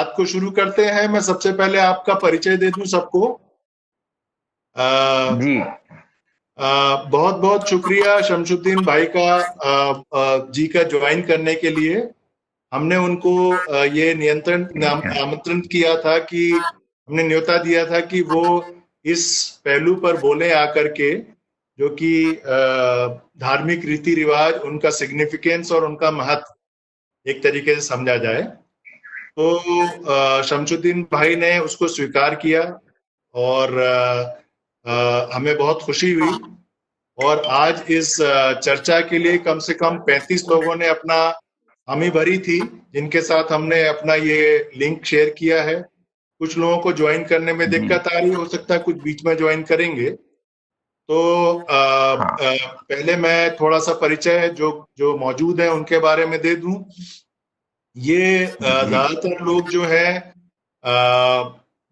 बात को शुरू करते हैं। मैं सबसे पहले आपका परिचय दे दूं सबको। जी बहुत बहुत शुक्रिया शमशुद्दीन भाई का जी का ज्वाइन करने के लिए। हमने उनको ये आमंत्रण किया था कि हमने न्योता दिया था कि वो इस पहलू पर बोले आकर के, जो कि धार्मिक रीति रिवाज, उनका सिग्निफिकेंस और उनका महत्व एक तरीके से समझा जाए। तो शमशुद्दीन भाई ने उसको स्वीकार किया और हमें बहुत खुशी हुई। और आज इस चर्चा के लिए कम से कम 35 लोगों ने अपना हामी भरी थी, जिनके साथ हमने अपना ये लिंक शेयर किया है। कुछ लोगों को ज्वाइन करने में दिक्कत आ रही, हो सकता है कुछ बीच में ज्वाइन करेंगे। तो पहले मैं थोड़ा सा परिचय जो जो मौजूद है उनके बारे में दे दूं। ये ज्यादातर लोग जो है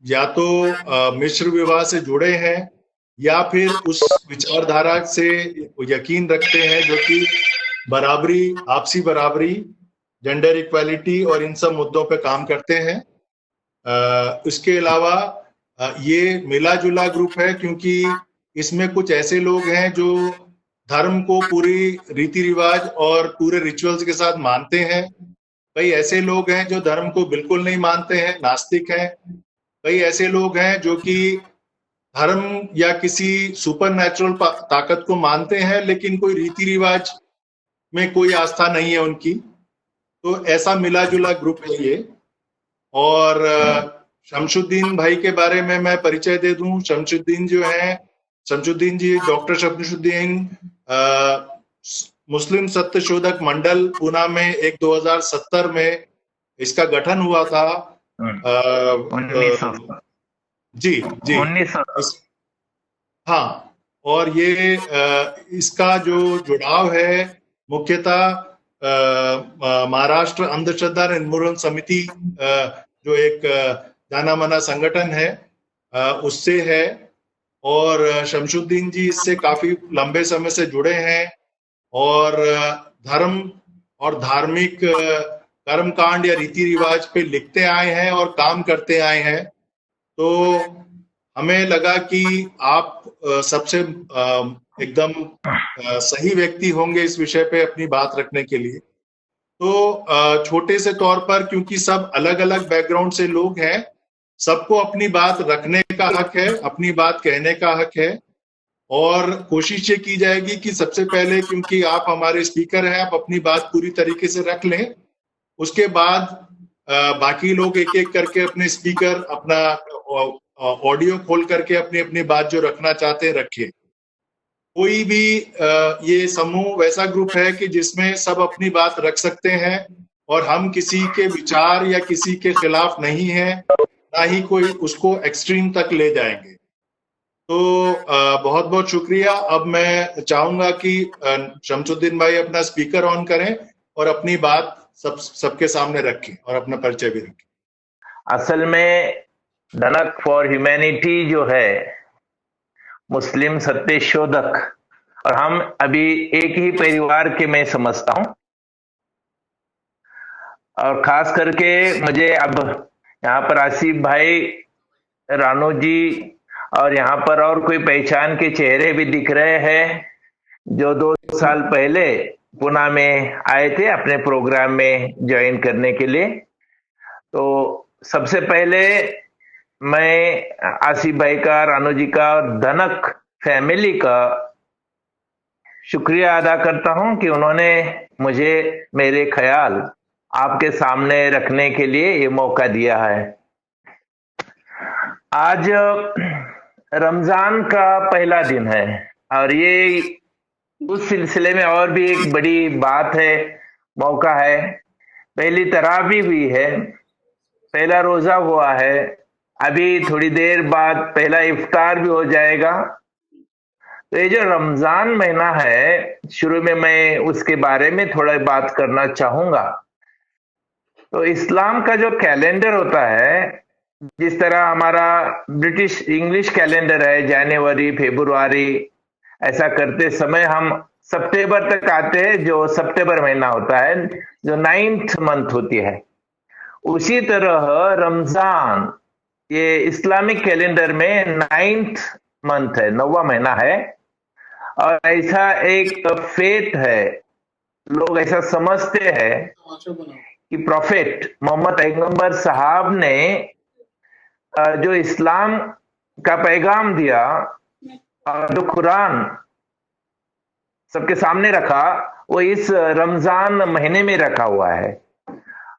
या तो मिश्र विवाह से जुड़े हैं या फिर उस विचारधारा से यकीन रखते हैं जो कि बराबरी, आपसी बराबरी, जेंडर इक्वालिटी और इन सब मुद्दों पे काम करते हैं। इसके अलावा ये मिला जुला ग्रुप है, क्योंकि इसमें कुछ ऐसे लोग हैं जो धर्म को पूरी रीति रिवाज और पूरे रिचुअल्स के साथ मानते हैं। कई ऐसे लोग हैं जो धर्म को बिल्कुल नहीं मानते हैं, नास्तिक हैं। कई ऐसे लोग हैं जो कि धर्म या किसी सुपर नेचुरल ताकत को मानते हैं, लेकिन कोई रीति रिवाज में कोई आस्था नहीं है उनकी। तो ऐसा मिला जुला ग्रुप है ये। और शमशुद्दीन भाई के बारे में मैं परिचय दे दूं। शमशुद्दीन जो है, शमशुद्दीन जी, डॉक्टर शमशुद्दीन मुस्लिम सत्य शोधक मंडल पूना में 2070 में इसका गठन हुआ था। जी जी 1900। हाँ, और ये इसका जो जुड़ाव है मुख्यतः महाराष्ट्र अंधश्रद्धा निर्मूलन समिति, जो एक जाना माना संगठन है, उससे है। और शमशुद्दीन जी इससे काफी लंबे समय से जुड़े हैं और धर्म और धार्मिक कर्मकांड या रीति रिवाज पे लिखते आए हैं और काम करते आए हैं। तो हमें लगा कि आप सबसे एकदम सही व्यक्ति होंगे इस विषय पे अपनी बात रखने के लिए। तो छोटे से तौर पर, क्योंकि सब अलग अलग बैकग्राउंड से लोग हैं, सबको अपनी बात रखने का हक है, अपनी बात कहने का हक है। और कोशिश ये की जाएगी कि सबसे पहले, क्योंकि आप हमारे स्पीकर हैं, आप अपनी बात पूरी तरीके से रख लें। उसके बाद बाकी लोग एक एक करके अपने स्पीकर, अपना ऑडियो खोल करके अपनी अपनी बात जो रखना चाहते हैं रखें। कोई भी ये समूह वैसा ग्रुप है कि जिसमें सब अपनी बात रख सकते हैं और हम किसी के विचार या किसी के खिलाफ नहीं है, ना ही कोई उसको एक्सट्रीम तक ले जाएंगे। तो बहुत बहुत शुक्रिया। अब मैं चाहूंगा कि शमशुद्दीन भाई अपना स्पीकर ऑन करें और अपनी बात सबके सामने रखें और अपना परिचय भी रखें। असल में धनक फॉर ह्यूमैनिटी जो है मुस्लिम सत्य शोधक, और हम अभी एक ही परिवार के मैं समझता हूं। और खास करके मुझे अब यहाँ पर आसिफ भाई, रानू जी और यहाँ पर और कोई पहचान के चेहरे भी दिख रहे हैं जो 2 साल पहले पुणे में आए थे अपने प्रोग्राम में ज्वाइन करने के लिए। तो सबसे पहले मैं आसिफ भाई का, रानू जी का और धनक फैमिली का शुक्रिया अदा करता हूं कि उन्होंने मुझे मेरे ख्याल आपके सामने रखने के लिए ये मौका दिया है। आज रमजान का पहला दिन है और ये उस सिलसिले में और भी एक बड़ी बात है, मौका है। पहली तरावी हुई है, पहला रोजा हुआ है, अभी थोड़ी देर बाद पहला इफ्तार भी हो जाएगा। तो ये जो रमजान महीना है, शुरू में मैं उसके बारे में थोड़ा बात करना चाहूंगा। तो इस्लाम का जो कैलेंडर होता है, जिस तरह हमारा ब्रिटिश इंग्लिश कैलेंडर है, जनवरी, फरवरी, ऐसा करते समय हम सितंबर तक आते हैं, जो सितंबर महीना होता है, जो 9th मंथ होती है, उसी तरह रमजान ये इस्लामिक कैलेंडर में 9th मंथ है, 9वां महीना है। और ऐसा एक फेट है, लोग ऐसा समझते हैं कि प्रोफेट मोहम्मद पैगंबर साहब ने जो इस्लाम का पैगाम दिया और जो कुरान सबके सामने रखा, वो इस रमजान महीने में रखा हुआ है।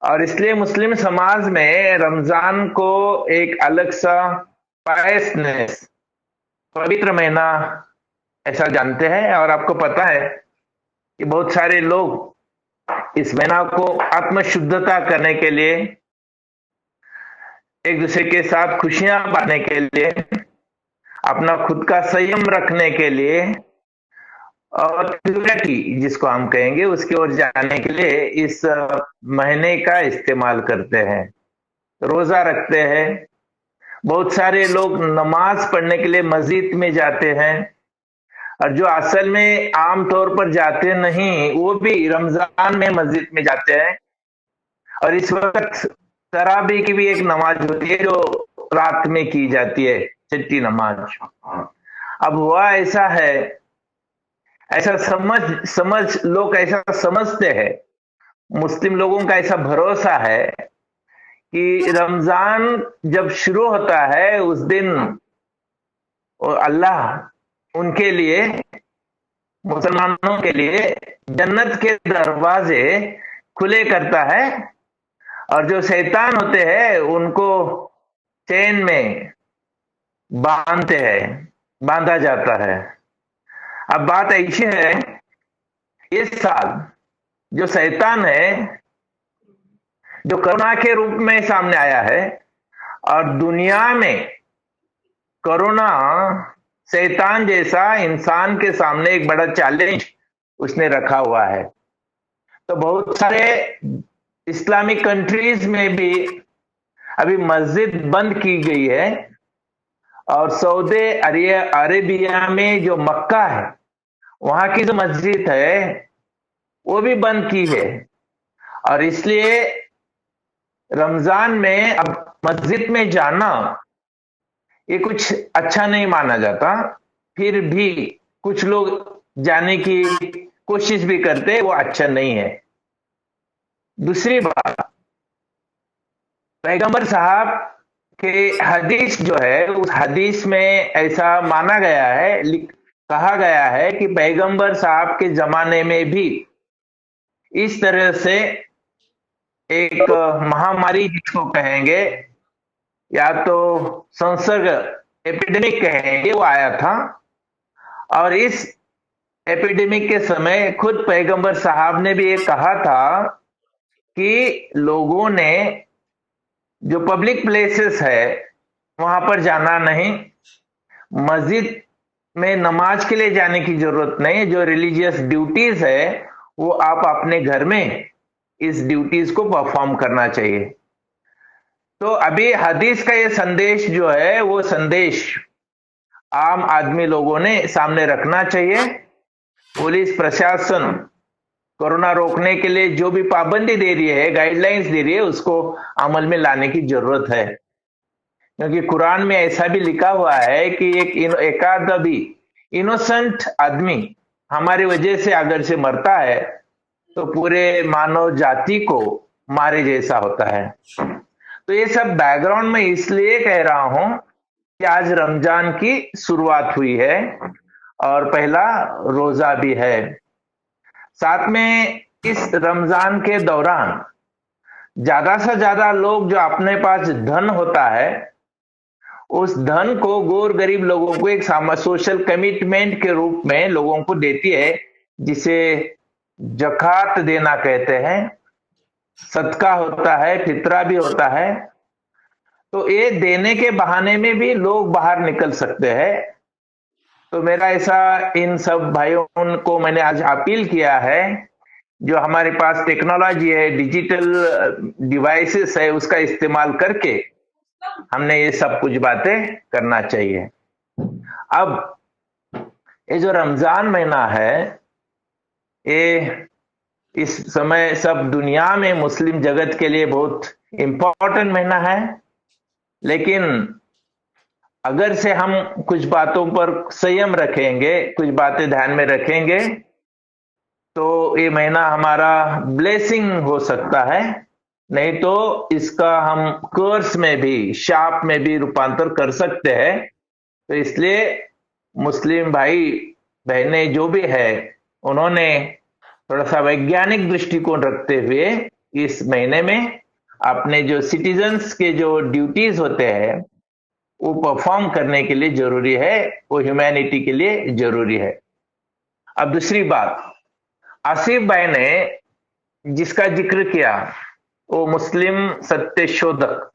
और इसलिए मुस्लिम समाज में रमजान को एक अलग सा पायसनेस, पवित्र महीना ऐसा जानते हैं। और आपको पता है कि बहुत सारे लोग इस महीना को आत्मशुद्धता करने के लिए, एक दूसरे के साथ खुशियां बांटने के लिए, अपना खुद का संयम रखने के लिए और प्योरिटी जिसको हम कहेंगे उसकी ओर जाने के लिए इस महीने का इस्तेमाल करते हैं, रोजा रखते हैं। बहुत सारे लोग नमाज पढ़ने के लिए मस्जिद में जाते हैं, और जो असल में आमतौर पर जाते नहीं वो भी रमजान में मस्जिद में जाते हैं। और इस वक्त तराबी की भी एक नमाज होती है जो रात में की जाती है, छठी नमाज। अब हुआ ऐसा है, ऐसा समझ लोग ऐसा समझते हैं, मुस्लिम लोगों का ऐसा भरोसा है कि रमजान जब शुरू होता है उस दिन अल्लाह उनके लिए, मुसलमानों के लिए जन्नत के दरवाजे खुले करता है, और जो शैतान होते हैं उनको चैन में बांधा जाता है। अब बात ऐसी है, इस साल जो शैतान है, जो कोरोना के रूप में सामने आया है, और दुनिया में कोरोना शैतान जैसा इंसान के सामने एक बड़ा चैलेंज उसने रखा हुआ है। तो बहुत सारे इस्लामिक कंट्रीज में भी अभी मस्जिद बंद की गई है, और सऊदी अरेबिया में जो मक्का है वहां की जो मस्जिद है वो भी बंद की है। और इसलिए रमजान में अब मस्जिद में जाना ये कुछ अच्छा नहीं माना जाता, फिर भी कुछ लोग जाने की कोशिश भी करते, वो अच्छा नहीं है। दूसरी बात, पैगंबर साहब के हदीस जो है, उस हदीस में ऐसा माना गया है, कहा गया है कि पैगंबर साहब के जमाने में भी इस तरह से एक महामारी जिसको कहेंगे, या तो संसर्ग एपिडेमिक कहेंगे, वो आया था। और इस एपिडेमिक के समय खुद पैगंबर साहब ने भी ये कहा था कि लोगों ने जो पब्लिक प्लेसेस है वहां पर जाना नहीं, मस्जिद में नमाज के लिए जाने की जरूरत नहीं, जो रिलीजियस ड्यूटीज है वो आप अपने घर में इस ड्यूटीज को परफॉर्म करना चाहिए। तो अभी हदीस का ये संदेश जो है, वो संदेश आम आदमी लोगों ने सामने रखना चाहिए। पुलिस प्रशासन कोरोना रोकने के लिए जो भी पाबंदी दे रही है, गाइडलाइंस दे रही है, उसको अमल में लाने की जरूरत है। क्योंकि कुरान में ऐसा भी लिखा हुआ है कि एकाध भी इनोसेंट आदमी हमारी वजह से अगर से मरता है तो पूरे मानव जाति को मारे जैसा होता है। तो ये सब बैकग्राउंड में इसलिए कह रहा हूं कि आज रमजान की शुरुआत हुई है और पहला रोजा भी है। साथ में इस रमजान के दौरान ज्यादा से ज्यादा लोग जो अपने पास धन होता है उस धन को गौर गरीब लोगों को एक सोशल कमिटमेंट के रूप में लोगों को देती है, जिसे जकात देना कहते हैं, सदका होता है, फितरा भी होता है। तो ये देने के बहाने में भी लोग बाहर निकल सकते हैं। तो मेरा ऐसा इन सब भाइयों को मैंने आज अपील किया है, जो हमारे पास टेक्नोलॉजी है, डिजिटल डिवाइसेस है, उसका इस्तेमाल करके हमने ये सब कुछ बातें करना चाहिए। अब ये जो रमजान महीना है, ये इस समय सब दुनिया में मुस्लिम जगत के लिए बहुत इंपॉर्टेंट महीना है। लेकिन अगर से हम कुछ बातों पर संयम रखेंगे, कुछ बातें ध्यान में रखेंगे, तो ये महीना हमारा ब्लेसिंग हो सकता है, नहीं तो इसका हम कर्स में भी, शाप में भी रूपांतर कर सकते हैं। तो इसलिए मुस्लिम भाई बहनें जो भी है, उन्होंने थोड़ा सा वैज्ञानिक दृष्टिकोण रखते हुए इस महीने में अपने जो सिटीजन्स के जो ड्यूटीज होते हैं वो परफॉर्म करने के लिए जरूरी है, वो ह्यूमैनिटी के लिए जरूरी है। अब दूसरी बात, आसिफ भाई ने जिसका जिक्र किया वो मुस्लिम सत्य शोधक।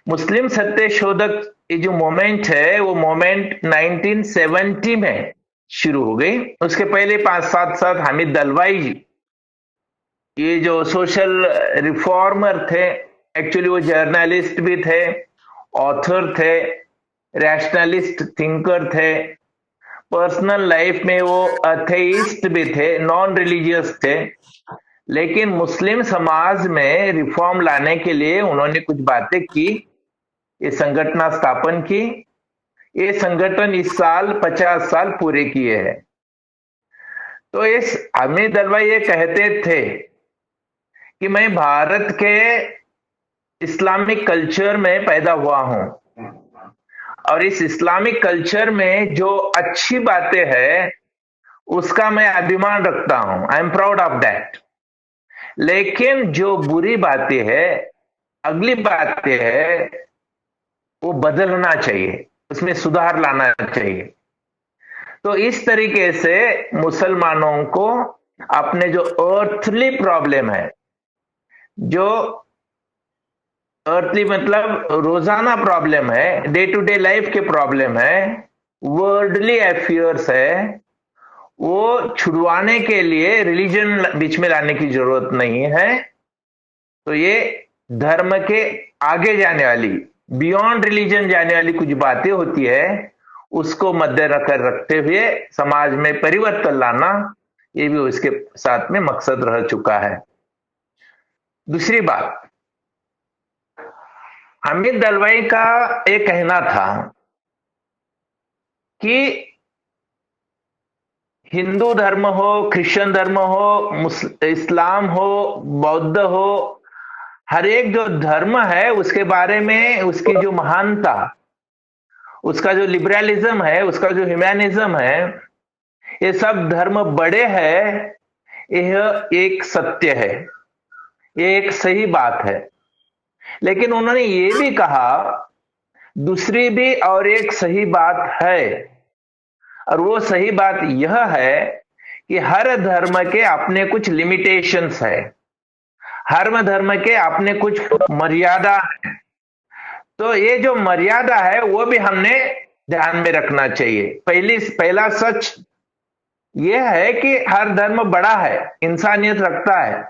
मुस्लिम सत्य शोधक ये जो मोमेंट है वो मोमेंट 1970 में शुरू हो गई। उसके पहले 5-7 साल हामिद दलवाई जी, ये जो सोशल रिफॉर्मर थे, एक्चुअली वो जर्नलिस्ट भी थे, ऑथर थे, रैशनलिस्ट थिंकर थे, पर्सनल लाइफ में वो अथेइस्ट भी थे, नॉन रिलीजियस थे। लेकिन मुस्लिम समाज में रिफॉर्म लाने के लिए उन्होंने कुछ बातें की, ये संगठन स्थापन की। ये संगठन इस साल 50 साल पूरे किए हैं। तो इस हामिद दलवाई ये कहते थे कि मैं भारत के इस्लामिक कल्चर में पैदा हुआ हूं और इस इस्लामिक कल्चर में जो अच्छी बातें हैं उसका मैं अभिमान रखता हूं, I am proud of that. लेकिन जो बुरी बातें हैं, अगली बातें हैं, वो बदलना चाहिए, उसमें सुधार लाना चाहिए। तो इस तरीके से मुसलमानों को अपने जो अर्थली प्रॉब्लम है, जो अर्थली मतलब रोजाना प्रॉब्लम है, डे टू डे लाइफ के प्रॉब्लम है, वर्ल्डली अफेयर्स है, वो छुड़वाने के लिए रिलीजन बीच में लाने की जरूरत नहीं है। तो ये धर्म के आगे जाने वाली, बियॉन्ड रिलीजन जाने वाली कुछ बातें होती है, उसको मद्देनजर रखते हुए समाज में परिवर्तन लाना, ये भी उसके साथ में मकसद रह चुका है। दूसरी बात, हामिद दलवाई का एक कहना था कि हिंदू धर्म हो, क्रिश्चियन धर्म हो, इस्लाम हो, बौद्ध हो, हर एक जो धर्म है उसके बारे में उसकी जो महानता, उसका जो लिबरलिज्म है, उसका जो ह्यूमैनिज्म है, ये सब धर्म बड़े हैं, यह एक सत्य है, ये एक सही बात है। लेकिन उन्होंने ये भी कहा दूसरी भी और एक सही बात है, और वो सही बात यह है कि हर धर्म के अपने कुछ लिमिटेशंस है, हर धर्म के अपने कुछ मर्यादा है। तो ये जो मर्यादा है वो भी हमने ध्यान में रखना चाहिए। पहला सच ये है कि हर धर्म बड़ा है, इंसानियत रखता है।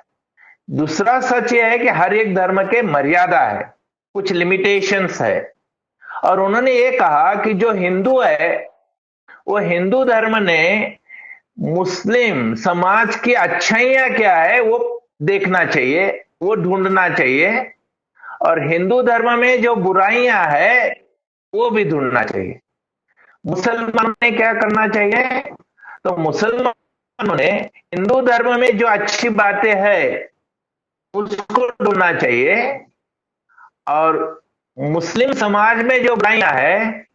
दूसरा सच ये है कि हर एक धर्म के मर्यादा है, कुछ लिमिटेशंस है। और उन्होंने ये कहा कि जो हिंदू है वो हिंदू धर्म ने मुस्लिम समाज की अच्छाइयां क्या है वो देखना चाहिए, वो ढूंढना चाहिए, और हिंदू धर्म में जो बुराइयां है वो भी ढूंढना चाहिए। मुसलमानों ने क्या करना चाहिए? तो मुसलमानों ने हिंदू धर्म में जो अच्छी बातें हैं उसको ढूंढना चाहिए, और मुस्लिम समाज में जो बुराइयां है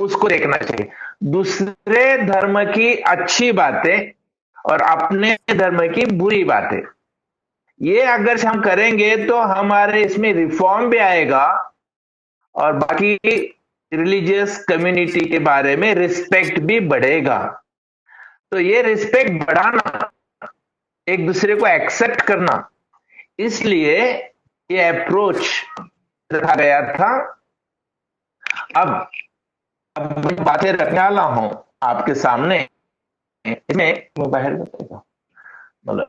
उसको देखना चाहिए। दूसरे धर्म की अच्छी बातें और अपने धर्म की बुरी बातें, ये अगर हम करेंगे तो हमारे इसमें रिफॉर्म भी आएगा और बाकी रिलीजियस कम्युनिटी के बारे में रिस्पेक्ट भी बढ़ेगा। तो ये रिस्पेक्ट बढ़ाना, एक दूसरे को एक्सेप्ट करना, इसलिए ये अप्रोच रखा गया था। अब बातें रखने वाला हूं आपके सामने, इसमें वो बाहर बताएगा, मतलब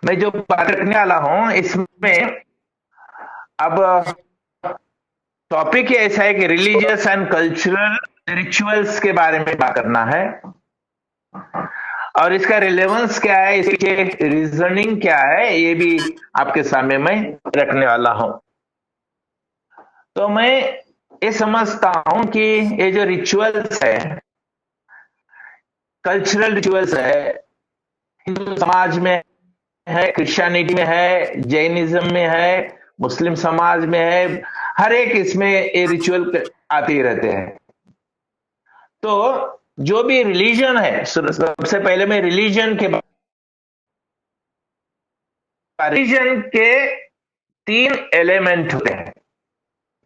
मैं जो बात रखने वाला हूं इसमें अब टॉपिक ऐसा है कि रिलीजियस एंड कल्चरल रिचुअल्स के बारे में बात करना है। और इसका रिलेवेंस क्या है, इसके रीजनिंग क्या है, ये भी आपके सामने मैं रखने वाला हूं। तो मैं ये समझता हूं कि ये जो रिचुअल्स है, कल्चरल रिचुअल्स है, हिंदू समाज में है, क्रिश्चियनिटी में है, जैनिज्म में है, मुस्लिम समाज में है, हर एक इसमें ये रिचुअल आते ही रहते हैं। तो जो भी रिलीजन है, सबसे पहले मैं रिलीजन के रिलीजन के 3 एलिमेंट होते हैं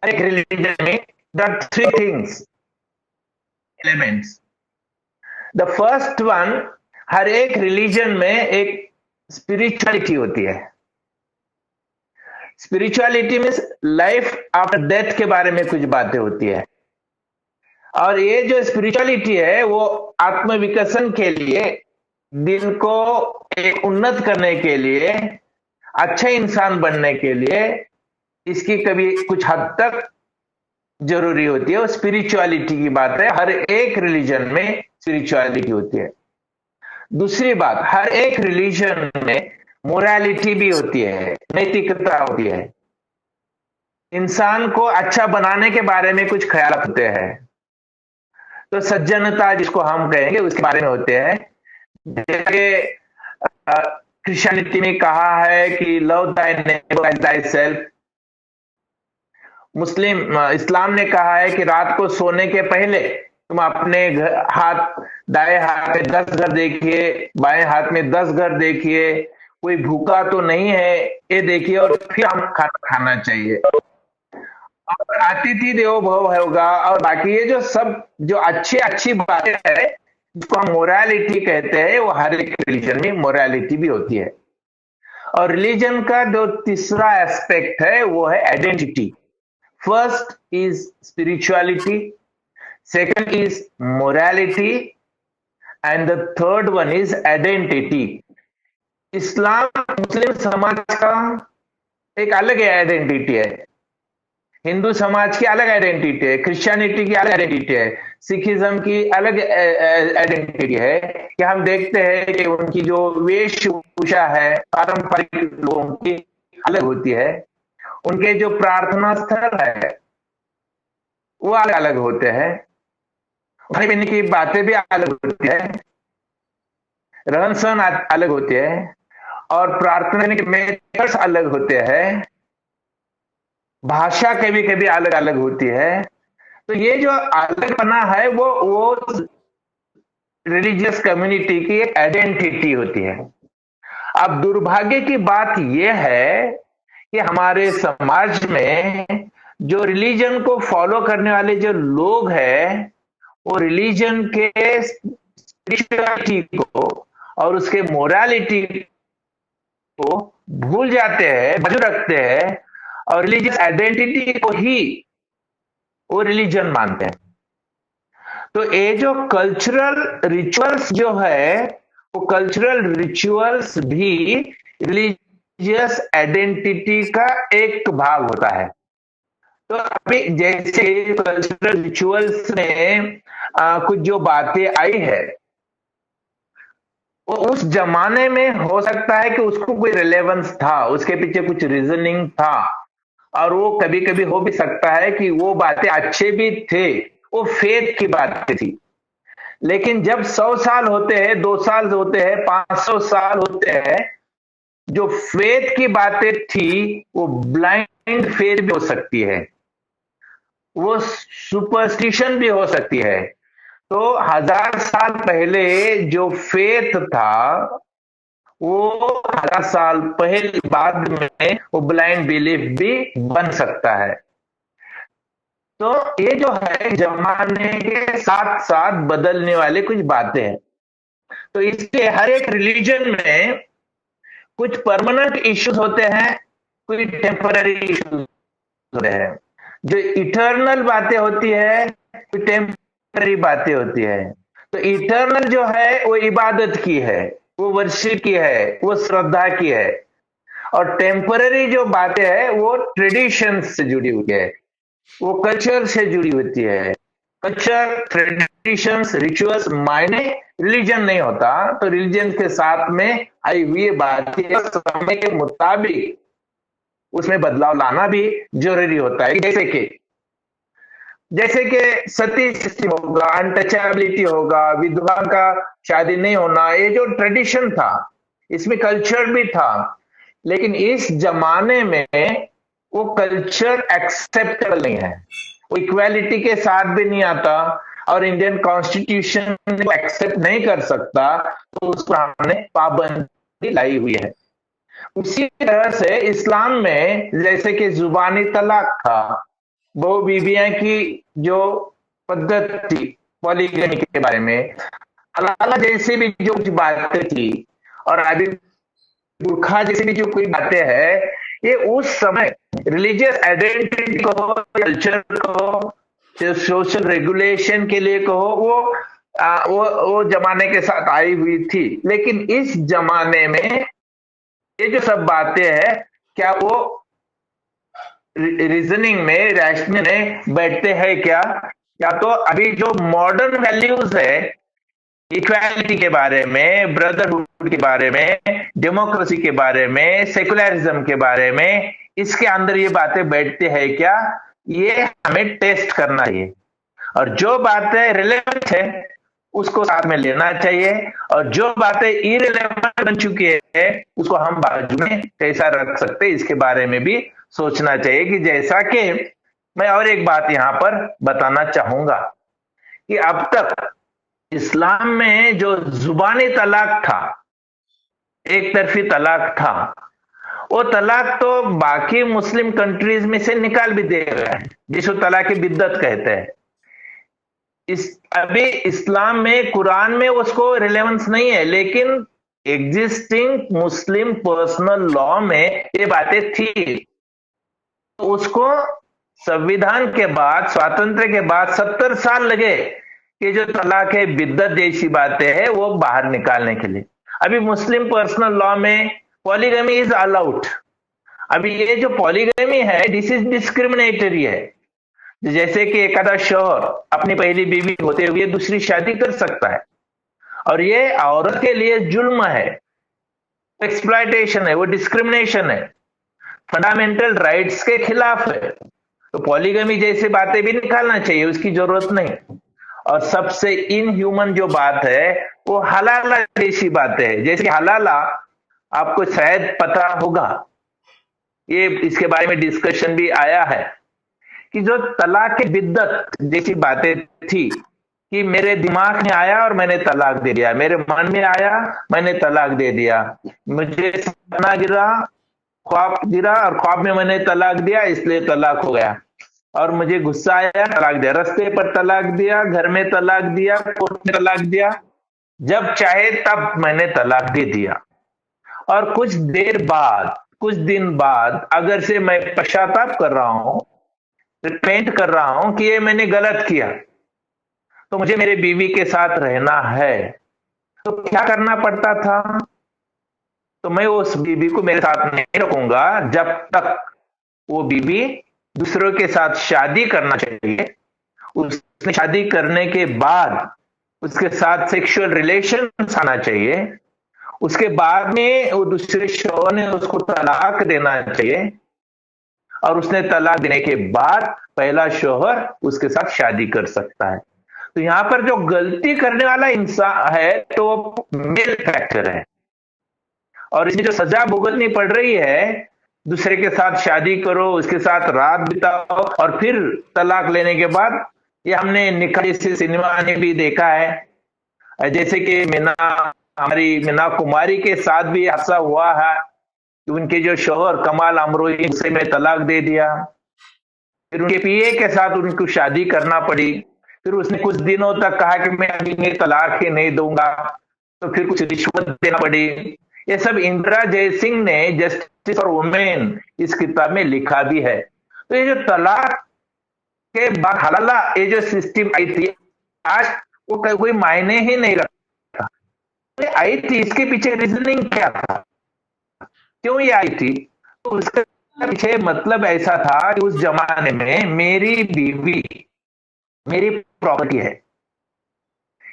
एक रिलीजन में। The 3 things elements. The first one, हर एक रिलीजन में एक स्पिरिचुअलिटी होती है। Spirituality means life after death के बारे में कुछ बातें होती है। और ये जो स्पिरिचुअलिटी है वो आत्मविकसन के लिए, दिन को एक उन्नत करने के लिए, अच्छे इंसान बनने के लिए इसकी कभी कुछ हद तक जरूरी होती है। वो स्पिरिचुअलिटी की बात है, हर एक रिलीजन में स्पिरिचुअलिटी होती है। दूसरी बात, हर एक रिलीजन में मोरालिटी भी होती है, नैतिकता होती है। इंसान को अच्छा बनाने के बारे में कुछ ख्याल होते हैं। तो सज्जनता जिसको हम कहेंगे उसके बारे में होते हैं। जैसे क्रिश्चियनिटी में कहा है कि लव दाय नेबर एज दाय सेल्फ। इस्लाम ने कहा है कि रात को सोने के पहले तुम अपने दाएं हाथ में 10 घर देखिए, बाएं हाथ में 10 घर देखिए, कोई भूखा तो नहीं है ये देखिए, और फिर हम खाना खाना चाहिए। और अतिथि देवो भव होगा। और बाकी ये जो सब जो अच्छी बातें है जिसको हम मोरालिटी कहते हैं, वो हर एक रिलीजन में मोरालिटी भी होती है। और रिलीजन का जो तीसरा एस्पेक्ट है वो है identity. First is spirituality, second is morality, and the third one is identity. इस्लाम मुस्लिम समाज का एक अलग आइडेंटिटी है, हिंदू समाज की अलग आइडेंटिटी है, क्रिश्चियनिटी की अलग आइडेंटिटी है, सिखिज्म की अलग आइडेंटिटी है। कि हम देखते हैं कि उनकी जो वेशभूषा है पारंपरिक लोगों की अलग होती है, उनके जो प्रार्थना स्थल है वो अलग अलग होते हैं, खाने पीने की बातें भी अलग होती है, रहन सहन अलग होते हैं, और प्रार्थना के मेथड्स अलग होते हैं, भाषा कभी कभी अलग अलग होती है। तो ये जो अलग बना है वो रिलीजियस कम्युनिटी की एक आइडेंटिटी होती है। अब दुर्भाग्य की बात यह है कि हमारे समाज में जो रिलीजन को फॉलो करने वाले जो लोग हैं, वो रिलीजन के स्पिरिचुअलिटी को और उसके मोरालिटी को भूल जाते हैं, बाजू रखते हैं, और रिलीजियस आइडेंटिटी को ही वो रिलीजन मानते हैं। तो ये जो कल्चरल रिचुअल्स जो है, वो कल्चरल रिचुअल्स भी रिलीजियस आइडेंटिटी का एक भाग होता है। तो अभी जैसे कल्चरल रिचुअल्स में कुछ जो बातें आई है, वो उस जमाने में हो सकता है कि उसको कोई रिलेवेंस था, उसके पीछे कुछ रीजनिंग था, और वो कभी कभी हो भी सकता है कि वो बातें अच्छे भी थे, वो फेथ की बातें थी। लेकिन जब 100 साल होते हैं, 2 साल होते हैं, 500 साल होते हैं, जो फेथ की बातें थी वो ब्लाइंड फेथ भी हो सकती है, वो सुपरस्टिशन भी हो सकती है। तो 1000 साल पहले जो फेथ था वो 1000 साल पहले बाद में वो ब्लाइंड बिलीफ भी बन सकता है। तो ये जो है जमाने के साथ साथ बदलने वाले कुछ बातें हैं। तो इसके हर एक रिलीजन में कुछ परमानेंट इश्यूज होते हैं, कुछ टेम्पररी इश्यूज होते हैं। जो इटर्नल बातें होती है, कुछ टेम्पररी बातें होती है। तो इटर्नल जो है वो इबादत की है, वो वर्शिप की है, वो श्रद्धा की है। और टेम्पररी जो बातें हैं वो ट्रेडिशन से जुड़ी हुई है, वो कल्चर से जुड़ी होती है। कल्चर, ट्रेडिशंस, रिचुअल्स मायने रिलीजन नहीं होता, तो रिलीजन के साथ में आई हुई बातें समय के मुताबिक उसमें बदलाव लाना भी जरूरी होता है। जैसे कि सती सिस्टम होगा, अनटचेबिलिटी होगा, विधवा का शादी नहीं होना, ये जो ट्रेडिशन था इसमें कल्चर भी था, लेकिन इस जमाने में वो कल्चर एक्सेप्टेबल नहीं है, वो इक्वालिटी के साथ भी नहीं आता, और इंडियन कॉन्स्टिट्यूशन एक्सेप्ट नहीं कर सकता, तो उस पर हमने पाबंदी लाई हुई है। उसी तरह से इस्लाम में जैसे कि जुबानी तलाक था, बहु बीबियां की जो पद्धति थी, पॉलीगमी के बारे में, हलाला जैसी भी जो कुछ बातें थी, और अभी बुरखा जैसी भी जो कोई बातें हैं, ये उस समय रिलीजियस आइडेंटिटी को, कल्चर को, सोशल रेगुलेशन के लिए कहो, वो जमाने के साथ आई हुई थी। लेकिन इस जमाने में ये जो सब बातें हैं, क्या वो रीजनिंग में, रैशनिंग में बैठते हैं क्या? या तो अभी जो मॉडर्न वैल्यूज है, इक्वालिटी के बारे में, ब्रदरहुड के बारे में, डेमोक्रेसी के बारे में, सेकुलरिज्म के बारे में, इसके अंदर ये बातें बैठते हैं क्या? ये हमें टेस्ट करना चाहिए, और जो बातें रिलेवेंट है उसको साथ में लेना चाहिए, और जो बातें इरेलेवेंट बन चुकी है उसको हम बाजू में कैसा रख सकते हैं, इसके बारे में भी सोचना चाहिए। कि जैसा कि मैं और एक बात यहां पर बताना चाहूंगा कि अब तक इस्लाम में जो जुबानी तलाक था, एक तरफी तलाक था, वो तलाक तो बाकी मुस्लिम कंट्रीज में से निकाल भी दे रहा है, जिसको तलाक बिद्दत कहते हैं। अभी इस्लाम में, कुरान में उसको रिलेवेंस नहीं है, लेकिन एग्जिस्टिंग मुस्लिम पर्सनल लॉ में ये बातें थी, तो उसको संविधान के बाद, स्वातंत्र के बाद 70 साल लगे कि जो तलाक है, बिद्दत जैसी बातें हैं, वो बाहर निकालने के लिए। अभी मुस्लिम पर्सनल लॉ में पॉलीगमी इज अलाउड। अभी ये जो पॉलीगमी है, दिस इज डिस्क्रिमिनेटरी है। जैसे कि एक आधा शौहर अपनी पहली बीवी होते हुए दूसरी शादी कर सकता है, और ये औरत के लिए जुल्म है, एक्सप्लॉयटेशन है, वो डिस्क्रिमिनेशन है, फंडामेंटल राइट्स के खिलाफ है। तो पॉलीगमी जैसी बातें भी निकालना चाहिए, उसकी जरूरत नहीं। और सबसे इनह्यूमन जो बात है वो हलाला जैसी बात है। जैसे कि हलाला आपको शायद पता होगा, ये इसके बारे में डिस्कशन भी आया है कि जो तलाक बिद्दत जैसी बातें थी, कि मेरे दिमाग में आया और मैंने तलाक दे दिया, मेरे मन में आया मैंने तलाक दे दिया, मुझे सपना गिरा, ख्वाब गिरा और ख्वाब में मैंने तलाक दिया, इसलिए तलाक हो गया, और मुझे गुस्सा आया, तलाक दिया, रास्ते पर तलाक दिया, घर में तलाक दिया, कोर्ट में तलाक दिया, जब चाहे तब मैंने तलाक दे दिया। और कुछ देर बाद, कुछ दिन बाद अगर से मैं पश्चाताप कर रहा हूं, रिपेंट कर रहा हूं कि ये मैंने गलत किया, तो मुझे मेरे बीवी के साथ रहना है, तो क्या करना पड़ता था? तो मैं उस बीवी को मेरे साथ नहीं रखूंगा जब तक वो बीवी दूसरों के साथ शादी करना चाहिए, उसने शादी करने के बाद उसके साथ सेक्सुअल रिलेशन आना चाहिए, उसके बाद में वो दूसरे शौहर ने उसको तलाक देना चाहिए, और उसने तलाक देने के बाद पहला शौहर उसके साथ शादी कर सकता है। तो यहां पर जो गलती करने वाला इंसान है तो वो मेल फैक्टर है, और इसमें जो सजा भुगतनी पड़ रही है, दूसरे के साथ शादी करो, उसके साथ रात बिताओ और फिर तलाक लेने के बाद, ये हमने निकाह जैसे सिनेमा में भी देखा है। जैसे कि हमारी मीना कुमारी के साथ भी ऐसा हुआ है कि उनके जो शौहर कमाल अमरोही से में तलाक दे दिया, फिर उनके पीए के साथ उनको शादी करना पड़ी, फिर उसने कुछ दिनों तक कहा कि मैं अभी तलाक ही नहीं दूंगा, तो फिर कुछ रिश्वत देना पड़ी। ये सब इंदिरा जयसिंह ने जस्टिस फॉर वुमेन इस किताब में लिखा भी है। तो ये जो तलाक के बाद हलाला, ये जो सिस्टम आई थी, आज वो कोई मायने ही नहीं रखता। तो आई थी, इसके पीछे रीजनिंग क्या था, क्यों ये आई थी? तो उसके पीछे मतलब ऐसा था कि उस जमाने में मेरी बीवी मेरी प्रॉपर्टी है,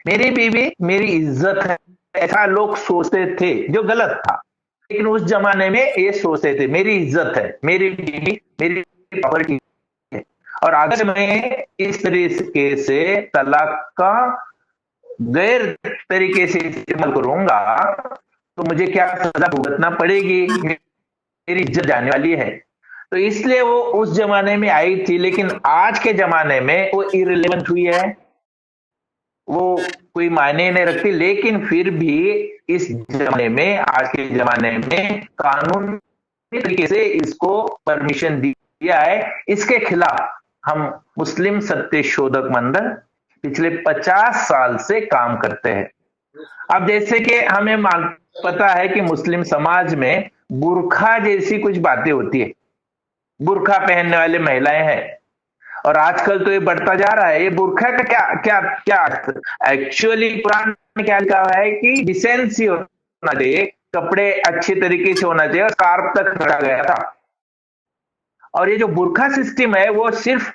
मेरी बीवी मेरी इज्जत है, ऐसा लोग सोचते थे, जो गलत था। लेकिन उस जमाने में ये सोचते थे मेरी इज्जत है, मेरी बीवी मेरी प्रॉपर्टी है, और अगर मैं इस तरीके से तलाक का गैर तरीके से इस्तेमाल करूंगा तो मुझे क्या सजा भुगतना पड़ेगी, मेरी इज्जत जाने वाली है। तो इसलिए वो उस जमाने में आई थी, लेकिन आज के जमाने में वो इररिलेवेंट हुई है, वो कोई मायने नहीं रखती। लेकिन फिर भी इस जमाने में, आज के जमाने में कानूनी तरीके से इसको परमिशन दिया है। इसके खिलाफ हम मुस्लिम सत्य शोधक मंडल पिछले 50 साल से काम करते हैं। अब जैसे कि हमें पता है कि मुस्लिम समाज में बुरखा जैसी कुछ बातें होती है, बुरखा पहनने वाले महिलाएं हैं, और आजकल तो ये बढ़ता जा रहा है। ये बुरखा का क्या क्या क्या एक्चुअली कुरान में क्या लिखा हुआ है कि डिसेंसी होना चाहिए, कपड़े अच्छे तरीके से होना चाहिए, और स्कार्फ तक रखा गया था। और ये जो बुरखा सिस्टम है वो सिर्फ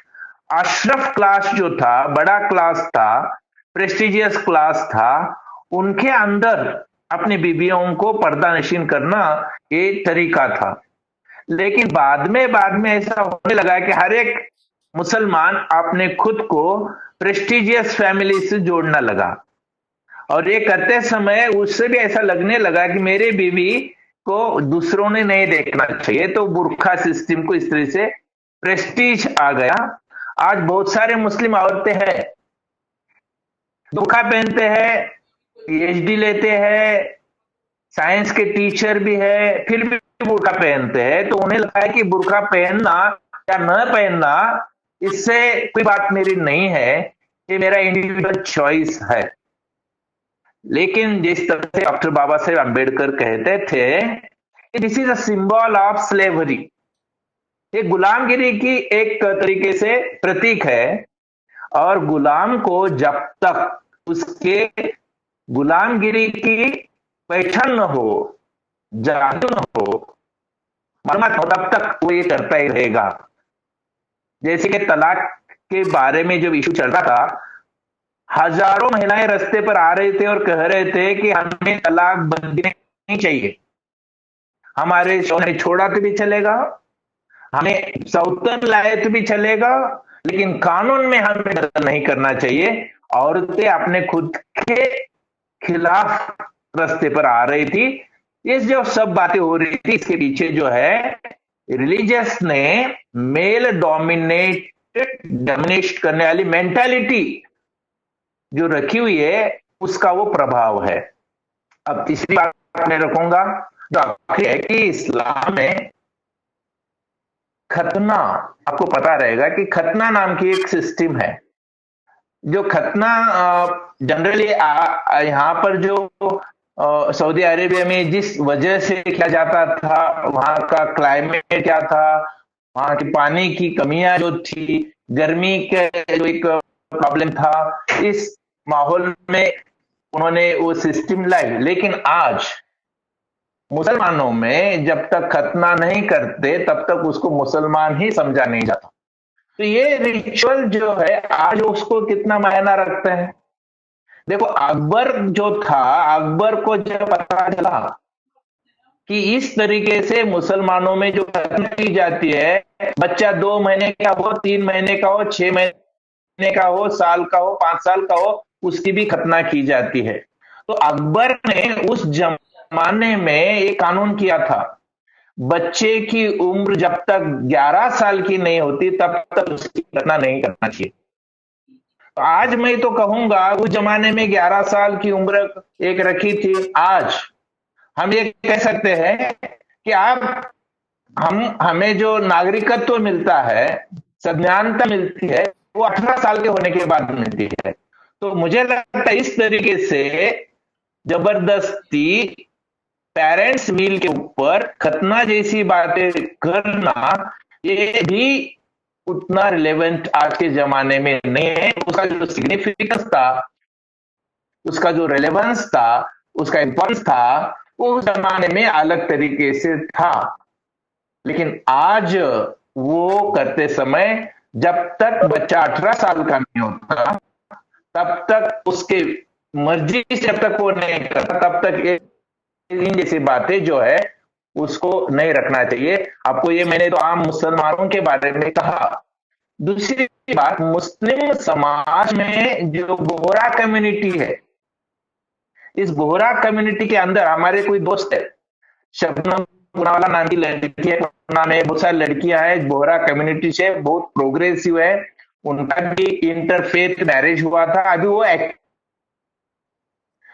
अशरफ क्लास जो था, बड़ा क्लास था, प्रेस्टिजियस क्लास था, उनके अंदर अपनी बीवियों को पर्दा नशीन करना ये तरीका था। लेकिन बाद में ऐसा होने लगा कि हर एक मुसलमान अपने खुद को प्रेस्टिजियस फैमिली से जोड़ना लगा, और ये करते समय उससे भी ऐसा लगने लगा कि मेरे बीवी को दूसरों ने नहीं देखना चाहिए, तो बुरखा सिस्टम को इस तरह से प्रेस्टीज आ गया। आज बहुत सारे मुस्लिम औरतें हैं, बुरखा पहनते हैं, पीएचडी लेते हैं, साइंस के टीचर भी है, फिर भी बुरखा पहनते हैं। तो उन्हें लगता है कि बुरखा पहनना या न पहनना इससे कोई बात मेरी नहीं है, ये मेरा इंडिविजुअल चॉइस है। लेकिन जिस तरह से डॉक्टर बाबा साहेब अम्बेडकर कहते थे, this is a symbol of slavery, ये गुलामगिरी की एक तरीके से प्रतीक है। और गुलाम को जब तक उसके गुलामगिरी की पहचान न हो, जादू न हो, मालूमात हो, तब तक वो ये करता ही रहेगा। जैसे कि तलाक के बारे में जो इशू चल रहा था, हजारों महिलाएं रास्ते पर आ रहे थे और कह रहे थे कि हमें तलाक बंदी नहीं चाहिए, हमारे शौहर ने छोड़ा तो भी चलेगा, हमें सौतन लाए तो भी चलेगा, लेकिन कानून में हमें बदल नहीं करना चाहिए। औरतें अपने खुद के खिलाफ रास्ते पर आ रही थी। ये जो सब बातें हो रही थी, इसके पीछे जो है रिलीजियस ने मेल डोमिनेट करने वाली मेंटालिटी जो रखी हुई है, उसका वो प्रभाव है। अब तीसरी बात मैं रखूंगा जो आखिरी है कि इस्लाम में खतना, आपको पता रहेगा कि खतना नाम की एक सिस्टम है। जो खतना जनरली यहाँ पर जो सऊदी अरेबिया में जिस वजह से किया जाता था, वहां का क्लाइमेट क्या था, वहां की पानी की कमियां जो थी, गर्मी के जो एक प्रॉब्लम था, इस माहौल में उन्होंने वो सिस्टम लाई। लेकिन आज मुसलमानों में जब तक खतना नहीं करते तब तक उसको मुसलमान ही समझा नहीं जाता। तो ये रिचुअल जो है आज उसको कितना मायना रखते हैं। देखो अकबर जो था, अकबर को जब पता चला कि इस तरीके से मुसलमानों में जो खतना की जाती है, बच्चा 2 महीने का हो, 3 महीने का हो, 6 महीने का हो, साल का हो, 5 साल का हो, उसकी भी खतना की जाती है। तो अकबर ने उस जमाने में एक कानून किया था, बच्चे की उम्र जब तक 11 साल की नहीं होती तब तक उसकी खतना नहीं करना चाहिए। तो आज मैं तो कहूंगा उस जमाने में 11 साल की उम्र एक रखी थी, आज हम ये कह सकते हैं कि आप हमें जो नागरिकत्व मिलता है, संज्ञानता मिलती है, वो 18 साल के होने के बाद मिलती है। तो मुझे लगता है इस तरीके से जबरदस्ती पेरेंट्स मील के ऊपर खतना जैसी बातें करना, ये भी उतना रिलेवेंट आज के जमाने में नहीं है। उसका जो सिग्निफिकेंस था, उसका जो रेलेवेंस था, उसका इंपॉर्टेंस था, वो उस जमाने में अलग तरीके से था। लेकिन आज वो करते समय जब तक बच्चा 18 साल का नहीं होता तब तक उसके मर्जी से जब तक वो नहीं करता तब तक इन जैसी बातें जो है उसको नहीं रखना चाहिए। आपको ये मैंने तो आम मुसलमानों के बारे में कहा। दूसरी बात, मुस्लिम समाज में जो बोहरा कम्युनिटी है, इस बोहरा कम्युनिटी के अंदर हमारे कोई दोस्त है, शबनम पूनावाला नाम की लड़की है, पूना में बहुत सारी लड़कियां हैं बोहरा कम्युनिटी से, बहुत प्रोग्रेसिव है, उनका भी इंटरफेथ मैरिज हुआ था, अभी वो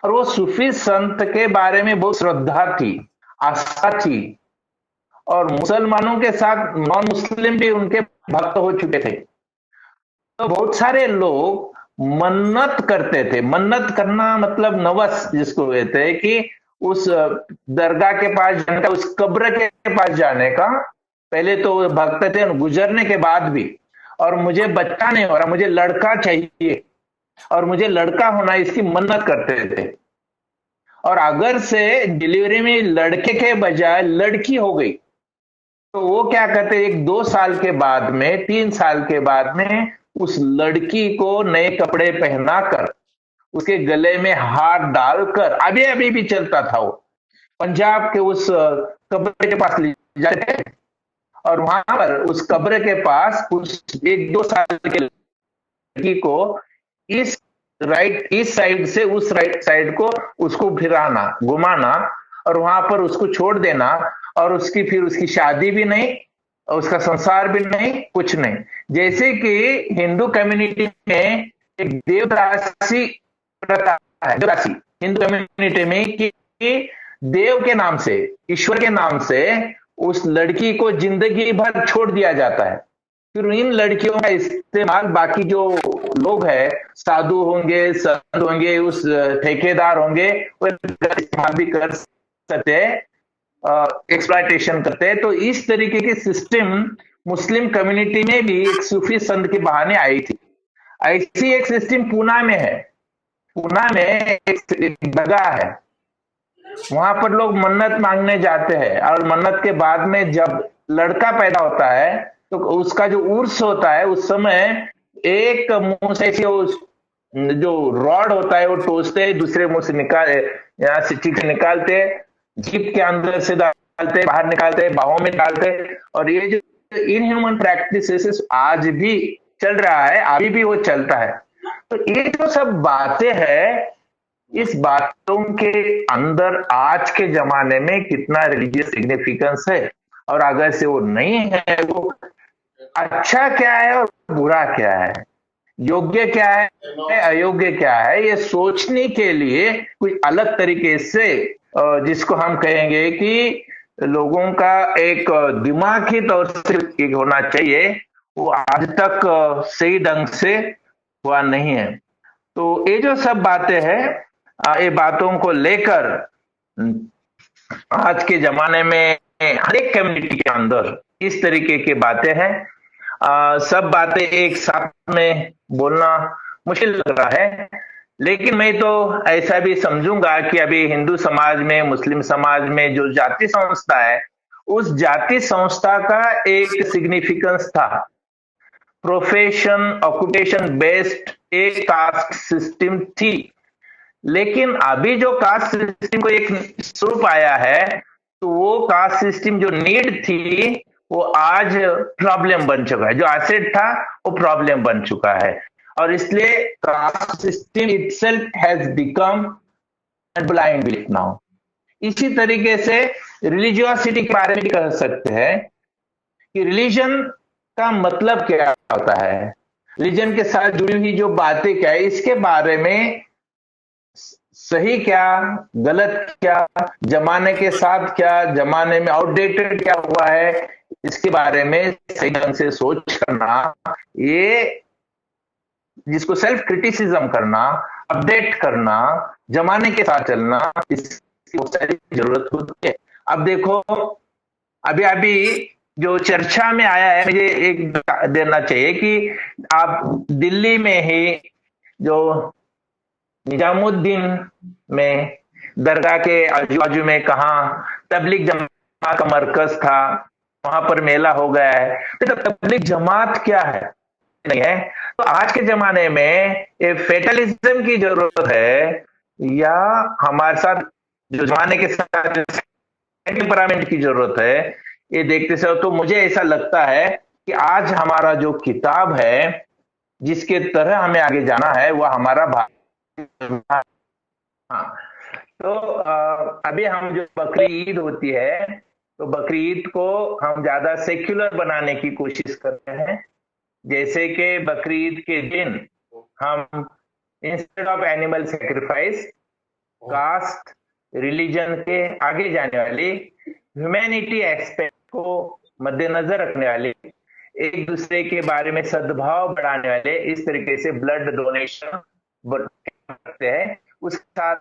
और वो सूफी संत के बारे में बहुत श्रद्धा थी, आस्था थी, और मुसलमानों के साथ नॉन मुस्लिम भी उनके भक्त हो चुके थे। तो बहुत सारे लोग मन्नत करते थे। मन्नत करना मतलब नवस जिसको कहते हैं, कि उस दरगाह के पास जाने का, उस कब्र के पास जाने का। पहले तो भक्त थे, गुजरने के बाद भी, और मुझे बच्चा नहीं हो रहा, मुझे लड़का चाहिए और मुझे लड़का होना, इसकी मन्नत करते थे। और अगर से डिलीवरी में लड़के के बजाय लड़की हो गई तो वो क्या करते, 1-2 साल के बाद में, 3 साल के बाद में उस लड़की को नए कपड़े पहनाकर, उसके गले में हाथ डालकर, अभी अभी भी चलता था वो, पंजाब के उस कब्र के पास ले जाते थे और वहां पर उस कब्र के पास उस 1-2 साल के लड़की को इस साइड से उस राइट साइड को उसको फिराना, घुमाना, और वहां पर उसको छोड़ देना, और उसकी फिर उसकी शादी भी नहीं, उसका संसार भी नहीं, कुछ नहीं। जैसे कि हिंदू कम्युनिटी में एक देवदासी प्रथा है, देवदासी हिंदू कम्युनिटी में, कि देव के नाम से, ईश्वर के नाम से उस लड़की को जिंदगी भर छोड़ दिया जाता है। फिर इन लड़कियों का इस्तेमाल बाकी जो लोग हैं, साधु होंगे, संत होंगे, उस ठेकेदार होंगे, वो इस्तेमाल भी कर सकते हैं, एक्सप्लॉयटेशन करते हैं। तो इस तरीके की सिस्टम मुस्लिम कम्युनिटी में भी एक सूफी संत के बहाने आई थी। ऐसी एक सिस्टम पूना में है। पूना में एक दरगाह है, वहां पर लोग मन्नत मांगने जाते हैं, और मन्नत के बाद में जब लड़का पैदा होता है तो उसका जो उर्स होता है, उस समय एक मुंह से जो रॉड होता है वो टोचते, दूसरे मुंह से यहाँ से चीख निकालते, जीप के अंदर से डालते, बाहर निकालते, बाहों में डालते। और ये जो इनह्यूमन प्रैक्टिसेस आज भी चल रहा है, अभी भी वो चलता है। तो ये जो सब बातें हैं, इस बातों के अंदर आज के जमाने में कितना रिलीजियस सिग्निफिकेंस है, और अगर से वो नहीं है, वो अच्छा क्या है और बुरा क्या है, योग्य क्या है, अयोग्य क्या है, ये सोचने के लिए कोई अलग तरीके से, जिसको हम कहेंगे कि लोगों का एक दिमागी तौर से होना चाहिए, वो आज तक सही ढंग से हुआ नहीं है। तो ये जो सब बातें हैं, ये बातों को लेकर आज के जमाने में हर एक कम्युनिटी के अंदर इस तरीके की बातें हैं। सब बातें एक साथ में बोलना मुश्किल लग रहा है, लेकिन मैं तो ऐसा भी समझूंगा कि अभी हिंदू समाज में, मुस्लिम समाज में जो जाति संस्था है, उस जाति संस्था का एक सिग्निफिकेंस था। प्रोफेशन, ऑक्यूपेशन बेस्ड एक कास्ट सिस्टम थी, लेकिन अभी जो कास्ट सिस्टम को एक स्वरूप आया है, तो वो कास्ट सिस्टम जो नीड थी वो आज प्रॉब्लम बन चुका है, जो एसेट था वो प्रॉब्लम बन चुका है। और इसलिए caste system itself has become blind belief now. इसी तरीके से रिलीजियोसिटी के बारे में भी कह सकते हैं कि रिलीजन का मतलब क्या होता है, रिलीजन के साथ जुड़ी हुई जो बातें क्या है, इसके बारे में सही क्या, गलत क्या, जमाने के साथ क्या, जमाने में आउटडेटेड क्या हुआ है, इसके बारे में सही ढंग से सोच करना, ये जिसको सेल्फ क्रिटिसिज्म करना, अपडेट करना, जमाने के साथ चलना, इसकी बहुत सारी जरूरत होती है। अब देखो, अभी अभी जो चर्चा में आया है, मुझे एक देना चाहिए कि आप दिल्ली में ही जो निजामुद्दीन में दरगाह के आजू बाजू में कहा तबलीग जमात का मरकज था, वहां पर मेला हो गया है। तो तबलीग जमात क्या है, नहीं है। तो आज के जमाने में ये फेटलिज्म की जरूरत है, या हमारे साथ जो जमाने के साथ टेम्परामेंट की जरूरत है, ये देखते समय तो मुझे ऐसा लगता है कि आज हमारा जो किताब है, जिसके तरह हमें आगे जाना है, वह हमारा भारत। हाँ, तो अभी हम जो बकरी ईद होती है, तो बकरी ईद को हम ज्यादा सेक्युलर बनाने की कोशिश कर रहे हैं। जैसे कि बकरी ईद के दिन हम instead of animal sacrifice, caste, religion के आगे जाने वाली ह्यूमैनिटी एक्सपेक्ट को मद्देनजर रखने वाले, एक दूसरे के बारे में सद्भाव बढ़ाने वाले इस तरीके से ब्लड डोनेशन करते हैं। उसके साथ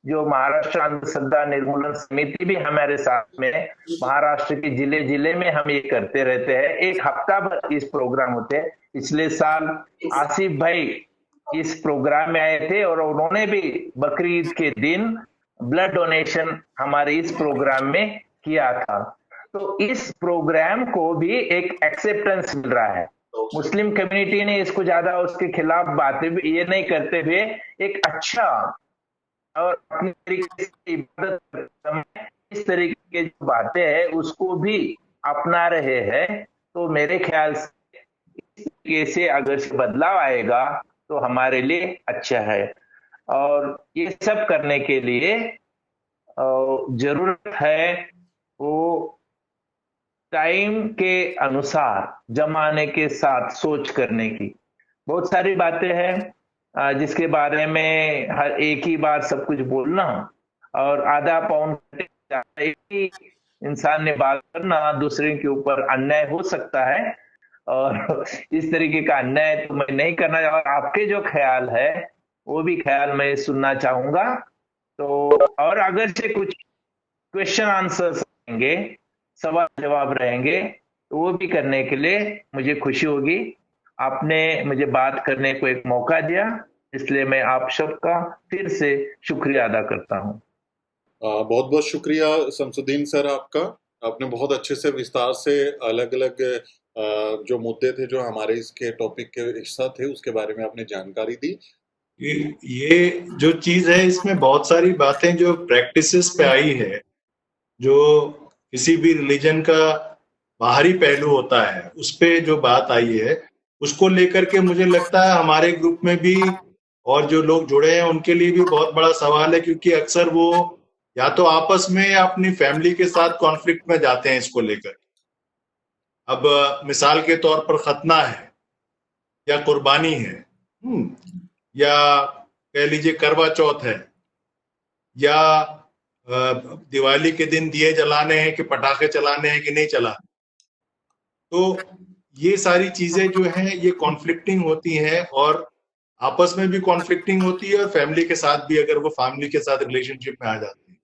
जो महाराष्ट्र अंधश्रद्धा निर्मूलन समिति भी हमारे साथ में है, महाराष्ट्र के जिले जिले में हम ये करते रहते हैं। एक हफ्ता भर इस प्रोग्राम होते हैं। पिछले साल आसिफ भाई इस प्रोग्राम में आए थे और उन्होंने भी बकरी ईद के दिन ब्लड डोनेशन हमारे इस प्रोग्राम में किया था। तो इस प्रोग्राम को भी एक एक्सेप्टेंस मिल रहा है। मुस्लिम कम्युनिटी ने इसको ज्यादा उसके खिलाफ बातें भी ये नहीं करते हुए एक अच्छा और अपनी तरीके से इबादत करते समय इस तरीके की जो बातें हैं उसको भी अपना रहे हैं। तो मेरे ख्याल से इस तरीके से अगर से बदलाव आएगा तो हमारे लिए अच्छा है। और ये सब करने के लिए जरूरत है वो टाइम के अनुसार जमाने के साथ सोच करने की। बहुत सारी बातें हैं जिसके बारे में हर एक ही बार सब कुछ बोलना और आधा पौन एक ही इंसान ने बात करना दूसरे के ऊपर अन्याय हो सकता है। और इस तरीके का अन्याय तो मैं नहीं करना, और आपके जो ख्याल है वो भी ख्याल मैं सुनना चाहूंगा। तो और अगर से कुछ क्वेश्चन आंसर्स रहेंगे, सवाल जवाब रहेंगे, तो वो भी करने के लिए मुझे खुशी होगी। आपने मुझे बात करने को एक मौका दिया, इसलिए मैं आप सबका फिर से शुक्रिया अदा करता हूं। बहुत बहुत शुक्रिया शमसुद्दीन सर आपका। आपने बहुत अच्छे से विस्तार से अलग अलग जो मुद्दे थे जो हमारे इसके टॉपिक के हिस्सा थे उसके बारे में आपने जानकारी दी। ये जो चीज है इसमें बहुत सारी बातें जो प्रैक्टिसेस पे आई है, जो किसी भी रिलीजन का बाहरी पहलू होता है उस पे जो बात आई है, उसको लेकर के मुझे लगता है हमारे ग्रुप में भी और जो लोग जुड़े हैं उनके लिए भी बहुत बड़ा सवाल है, क्योंकि अक्सर वो या तो आपस में या अपनी फैमिली के साथ कॉन्फ्लिक्ट में जाते हैं इसको लेकर। अब मिसाल के तौर पर खतना है या कुर्बानी है, या कह लीजिए करवा चौथ है, या दिवाली के दिन दिए जलाने हैं कि पटाखे चलाने हैं कि नहीं चलाने। तो ये सारी चीजें जो हैं ये कॉन्फ्लिक्टिंग होती हैं, और आपस में भी कॉन्फ्लिक्टिंग होती है और फैमिली के साथ भी, अगर वो फैमिली के साथ रिलेशनशिप में आ जाते हैं।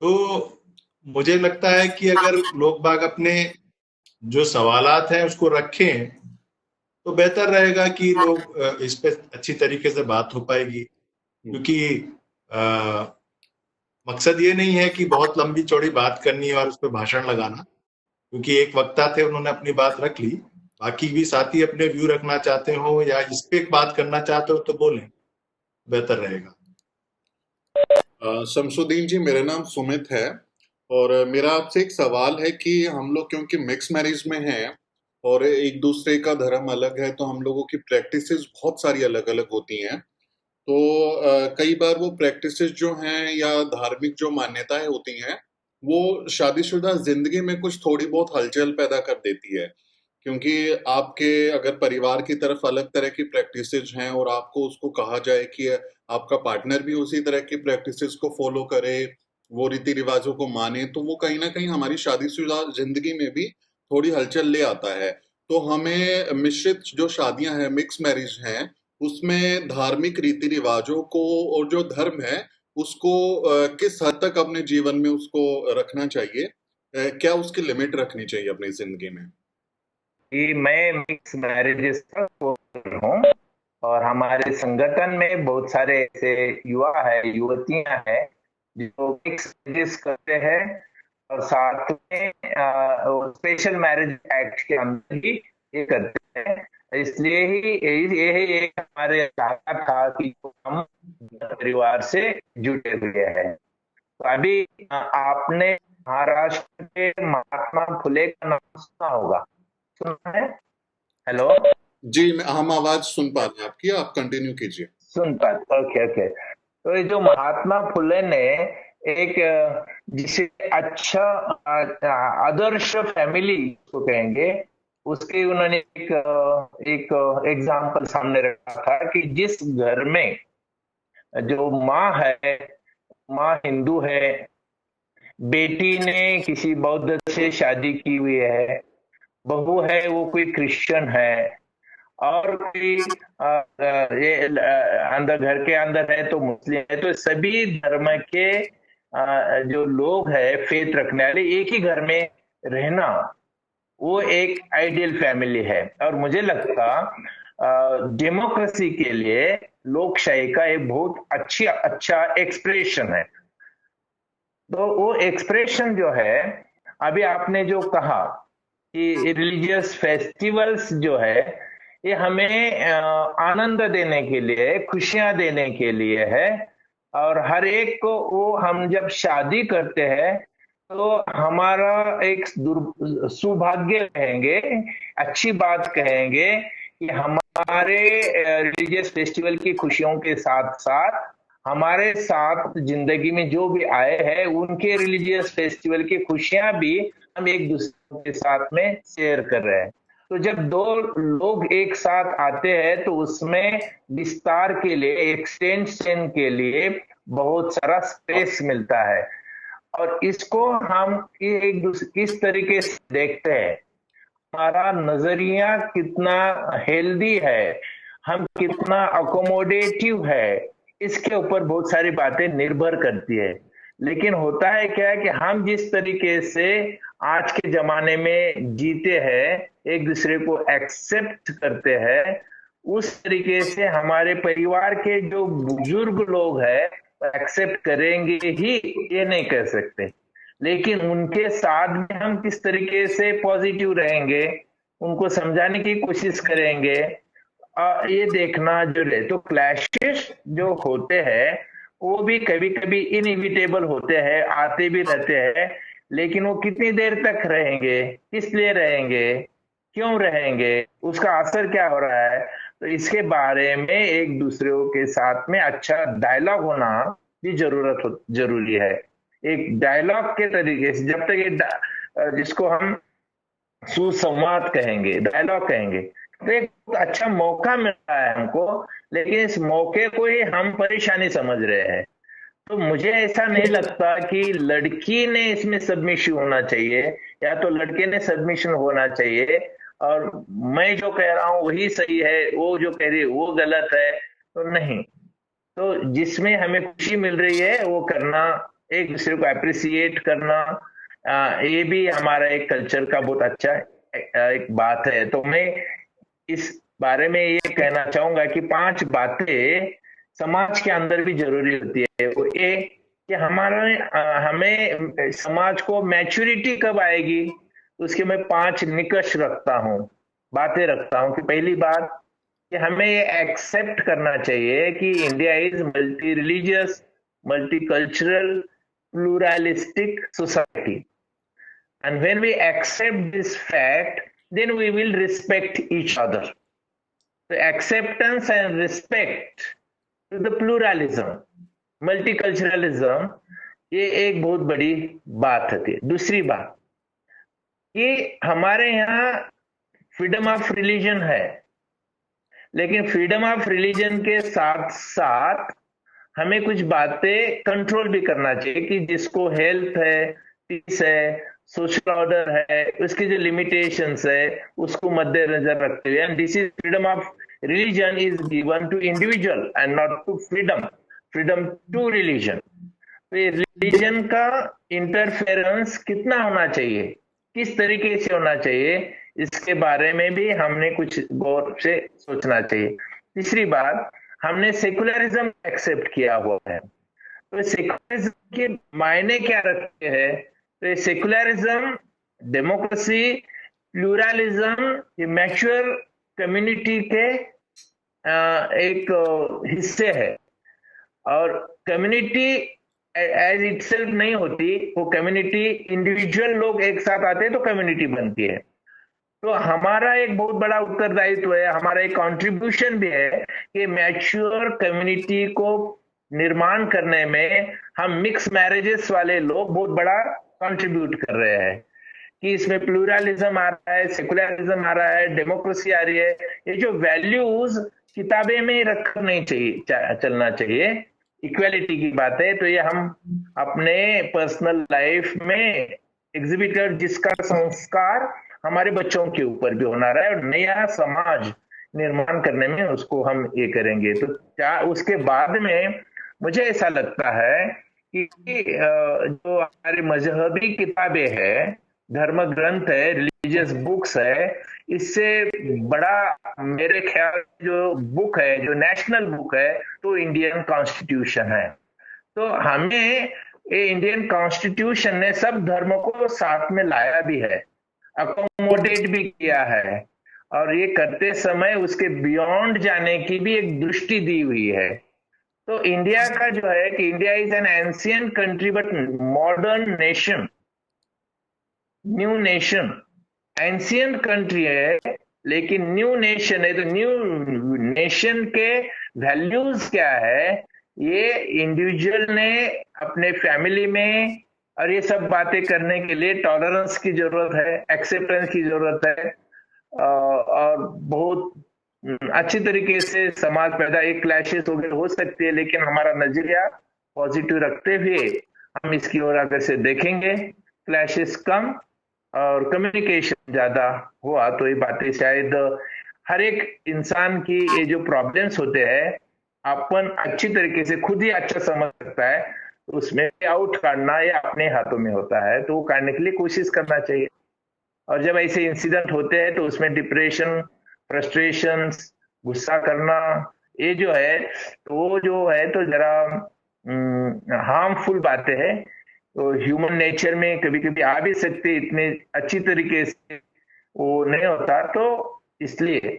तो मुझे लगता है कि अगर लोग बाग अपने जो सवालात हैं उसको रखें तो बेहतर रहेगा कि लोग इस पे अच्छी तरीके से बात हो पाएगी। क्योंकि मकसद ये नहीं है कि बहुत लंबी चौड़ी बात करनी है और उस पर भाषण लगाना, क्योंकि एक वक्ता थे उन्होंने अपनी बात रख ली, बाकी भी साथी अपने व्यू रखना चाहते हो या इस पे बात करना चाहते हो तो बोलें, बेहतर रहेगा। शमसुद्दीन जी, मेरा नाम सुमित है और मेरा आपसे एक सवाल है कि हम लोग क्योंकि मिक्स मैरिज में हैं और एक दूसरे का धर्म अलग है, तो हम लोगों की प्रैक्टिसेस बहुत सारी अलग अलग होती हैं। तो कई बार वो प्रैक्टिसेस जो हैं या धार्मिक जो मान्यताएं होती हैं वो शादीशुदा जिंदगी में कुछ थोड़ी बहुत हलचल पैदा कर देती है, क्योंकि आपके अगर परिवार की तरफ अलग तरह की प्रैक्टिसेस हैं और आपको उसको कहा जाए कि आपका पार्टनर भी उसी तरह की प्रैक्टिसेस को फॉलो करे, वो रीति रिवाजों को माने, तो वो कहीं ना कहीं हमारी शादीशुदा जिंदगी में भी थोड़ी हलचल ले आता है। तो हमें मिश्रित जो शादियां हैं, मिक्स मैरिज हैं, उसमें धार्मिक रीति रिवाजों को और जो धर्म है उसको किस हद तक अपने जीवन में उसको रखना चाहिए, क्या उसकी लिमिट रखनी चाहिए अपनी जिंदगी में? मैं मिक्स मैरिजेस का हूँ और हमारे संगठन में बहुत सारे ऐसे युवा है, युवतियां हैं जो मिक्स मैरिजेस करते हैं और साथ में स्पेशल मैरिज एक्ट के अंदर भी ये करते हैं। इसलिए ही यही एक हमारे इलाका था कि हम परिवार से जुड़े हुए हैं। तो अभी आपने महाराष्ट्र के महात्मा फुले का नाम सुना होगा, सुना है? हेलो, जी, हम आवाज सुन पा रहे हैं आपकी, आप कंटिन्यू कीजिए। सुन पा, ओके ओके। तो ये जो महात्मा फुले ने एक जिसे अच्छा आदर्श फैमिली को कहेंगे, उसके उन्होंने एक एग्जाम्पल सामने रखा था कि जिस घर में जो माँ है, माँ हिंदू है, बेटी ने किसी बौद्ध से शादी की हुई है, बहू है वो कोई क्रिश्चियन है, और कोई ये अंदर घर के अंदर है तो मुस्लिम है, तो सभी धर्म के जो लोग है फेथ रखने वाले एक ही घर में रहना, वो एक आइडियल फैमिली है। और मुझे लगता डेमोक्रेसी के लिए लोकशाही का एक बहुत अच्छा एक्सप्रेशन है। तो वो एक्सप्रेशन जो है, अभी आपने जो कहा कि रिलीजियस फेस्टिवल्स जो है, ये हमें आनंद देने के लिए, खुशियां देने के लिए है। और हर एक को वो हम जब शादी करते हैं तो हमारा एक सौभाग्य कहेंगे, अच्छी बात कहेंगे कि हमारे रिलीजियस फेस्टिवल की खुशियों के साथ साथ हमारे साथ जिंदगी में जो भी आए हैं उनके रिलीजियस फेस्टिवल की खुशियां भी हम एक दूसरे के साथ में शेयर कर रहे हैं। तो जब दो लोग एक साथ आते हैं तो उसमें विस्तार के लिए, एक्सटेंशन के लिए बहुत सारा स्पेस मिलता है। और इसको हम एक दूसरे किस तरीके से देखते हैं, हमारा नजरिया कितना हेल्दी है, हम कितना अकोमोडेटिव है, इसके ऊपर बहुत सारी बातें निर्भर करती है। लेकिन होता है क्या है कि हम जिस तरीके से आज के जमाने में जीते हैं, एक दूसरे को एक्सेप्ट करते हैं, उस तरीके से हमारे परिवार के जो बुजुर्ग लोग हैं एक्सेप्ट करेंगे ही, ये नहीं कह सकते। लेकिन उनके साथ में हम किस तरीके से पॉजिटिव रहेंगे, उनको समझाने की कोशिश करेंगे, ये देखना जो है। तो क्लैशेस जो होते हैं वो भी कभी कभी इनएविटेबल होते हैं, आते भी रहते हैं, लेकिन वो कितनी देर तक रहेंगे, किस लिए रहेंगे, क्यों रहेंगे, उसका असर क्या हो रहा है, तो इसके बारे में एक दूसरे के साथ में अच्छा डायलॉग होना भी जरूरी है। एक डायलॉग के तरीके से जब तक जिसको हम सुसंवाद कहेंगे, डायलॉग कहेंगे, तो एक अच्छा मौका मिल रहा है हमको, लेकिन इस मौके को ही हम परेशानी समझ रहे हैं। तो मुझे ऐसा नहीं लगता कि लड़की ने इसमें सबमिशन होना चाहिए या तो लड़के ने सबमिशन होना चाहिए, और मैं जो कह रहा हूं वही सही है, वो जो कह रही है वो गलत है, तो नहीं। तो जिसमें हमें खुशी मिल रही है वो करना, एक दूसरे को अप्रिसिएट करना, ये भी हमारा एक कल्चर का बहुत अच्छा एक बात है। तो मैं इस बारे में ये कहना चाहूंगा कि 5 बातें समाज के अंदर भी जरूरी होती है। वो ये कि हमें समाज को मैच्योरिटी कब आएगी, उसके मैं 5 निकष रखता हूं, बातें रखता हूं। कि पहली बात कि हमें ये एक्सेप्ट करना चाहिए कि India is multi religious, multicultural, pluralistic society, and when we accept this fact, then we will respect each other. So acceptance and respect to the pluralism, multiculturalism, ये एक बहुत बड़ी बात होती है। दूसरी बात कि हमारे यहाँ फ्रीडम ऑफ रिलीजन है, लेकिन फ्रीडम ऑफ रिलीजन के साथ साथ हमें कुछ बातें कंट्रोल भी करना चाहिए कि जिसको हेल्थ है, पीस है, सोशल ऑर्डर है, उसकी जो लिमिटेशंस है उसको मद्देनजर रखते हुए, and this is freedom of religion is given to individual and not to freedom to religion. तो ये रिलीजन का इंटरफेरेंस कितना होना चाहिए, किस तरीके से होना चाहिए, इसके बारे में भी हमने कुछ गौर से सोचना चाहिए। तीसरी बात, हमने सेकुलरिज्म एक्सेप्ट किया हुआ है, तो सेकुलरिज्म के मायने क्या रखते हैं, तो सेकुलरिज्म, डेमोक्रेसी, प्लूरलिज्म, ये मैच्योर कम्युनिटी के एक हिस्से है, और कम्युनिटी एज इटसेल्फ नहीं होती, वो कम्युनिटी इंडिविजुअल लोग एक साथ आते हैं तो कम्युनिटी बनती है। तो हमारा एक बहुत बड़ा उत्तरदायित्व है, हमारा एक कंट्रीब्यूशन भी है कि मैच्योर कम्युनिटी को निर्माण करने में हम मिक्स मैरिजेस वाले लोग बहुत बड़ा कंट्रीब्यूट कर रहे हैं, कि इसमें प्लूरलिज्म आ रहा है, सेकुलरिज्म आ रहा है, डेमोक्रेसी आ रही है। ये जो वैल्यूज किताबें में ही रखकर नहीं चाहिए चलना चाहिए, इक्वेलिटी की बात है, तो ये हम अपने पर्सनल लाइफ में एग्जिबिट कर, जिसका संस्कार हमारे बच्चों के ऊपर भी होना रहा है, और नया समाज निर्माण करने में उसको हम ये करेंगे। तो क्या उसके बाद में मुझे ऐसा लगता है कि जो हमारी मजहबी किताबें हैं, धर्म ग्रंथ है, रिलीजियस बुक्स है, इससे बड़ा मेरे ख्याल जो बुक है, जो नेशनल बुक है, तो इंडियन कॉन्स्टिट्यूशन है। तो हमें ये इंडियन कॉन्स्टिट्यूशन ने सब धर्मों को साथ में लाया भी है, अकोमोडेट भी किया है, और ये करते समय उसके बियॉन्ड जाने की भी एक दृष्टि दी हुई है। तो इंडिया का जो है कि India is an ancient country but modern nation, new nation. Ancient country है लेकिन न्यू नेशन है, तो न्यू नेशन के वैल्यूज क्या है, ये इंडिविजुअल ने अपने फैमिली में, और ये सब बातें करने के लिए टॉलरेंस की जरूरत है, एक्सेप्टेंस की जरूरत है, और बहुत अच्छी तरीके से समाज पैदा, एक क्लैशेस वगैरह हो सकती है, लेकिन हमारा नजरिया पॉजिटिव रखते हुए हम इसकी ओर अगर से देखेंगे, क्लैशेस कम और कम्युनिकेशन ज्यादा हुआ, तो ये बातें शायद हर एक इंसान की ये जो प्रॉब्लम्स होते हैं अपन अच्छी तरीके से खुद ही अच्छा समझ सकता है, तो उसमें आउट काटना ये अपने हाथों में होता है, तो वो काटने के लिए कोशिश करना चाहिए। और जब ऐसे इंसिडेंट होते हैं तो उसमें डिप्रेशन, फ्रस्ट्रेशन, गुस्सा करना, ये जो है तो वो जो है तो जरा हार्मफुल बातें हैं, तो ह्यूमन नेचर में कभी कभी आ भी सकते, इतने अच्छी तरीके से वो नहीं होता। तो इसलिए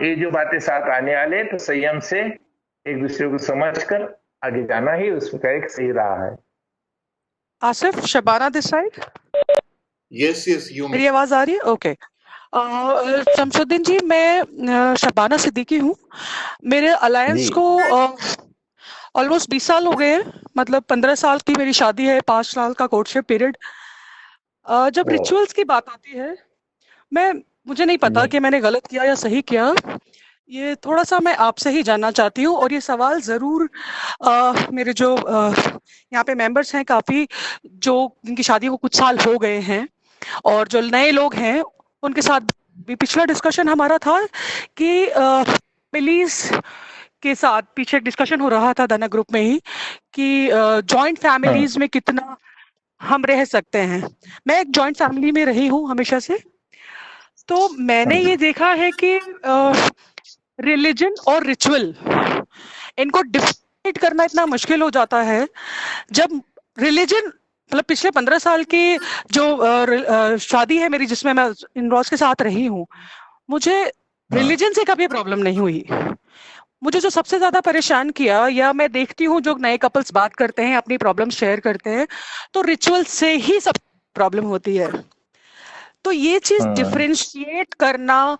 ये जो बातें साथ आने वाले, तो संयम से एक दूसरे को समझकर आगे जाना ही उसका एक सही राह है। Asif, Shabana this side. Yes yes, you मेरी आवाज आ रही है? ओके। शमशुद्दीन जी, मैं शबाना सिद्दीकी हूँ। मेरे अलायंस को ऑलमोस्ट 20 साल हो गए हैं, मतलब 15 साल की मेरी शादी है, 5 साल का कोर्टशिप पीरियड। जब रिचुअल्स की बात आती है, मुझे नहीं पता कि मैंने गलत किया या सही किया, ये थोड़ा सा मैं आपसे ही जानना चाहती हूँ। और ये सवाल जरूर मेरे जो यहाँ पे मेंबर्स हैं काफी, जो जिनकी शादी को कुछ साल हो गए हैं, और जो नए लोग हैं उनके साथ भी पिछला डिस्कशन हमारा था कि फैमिलीज के साथ पीछे एक डिस्कशन हो रहा था दाना ग्रुप में ही कि जॉइंट फैमिलीज में कितना हम रह सकते हैं। मैं एक जॉइंट फैमिली में रही हूँ हमेशा से, तो मैंने ये देखा है कि रिलीजन और रिचुअल, इनको डिफाइन करना इतना मुश्किल हो जाता है। जब रिलीजन, मतलब पिछले 15 साल की जो शादी है मेरी, जिसमें मैं इन लॉज के साथ रही हूँ, मुझे रिलीजन से कभी प्रॉब्लम नहीं हुई। मुझे जो सबसे ज्यादा परेशान किया, या मैं देखती हूँ जो नए कपल्स बात करते हैं, अपनी प्रॉब्लम शेयर करते हैं, तो रिचुअल से ही सब प्रॉब्लम होती है। तो ये चीज डिफरेंशिएट करना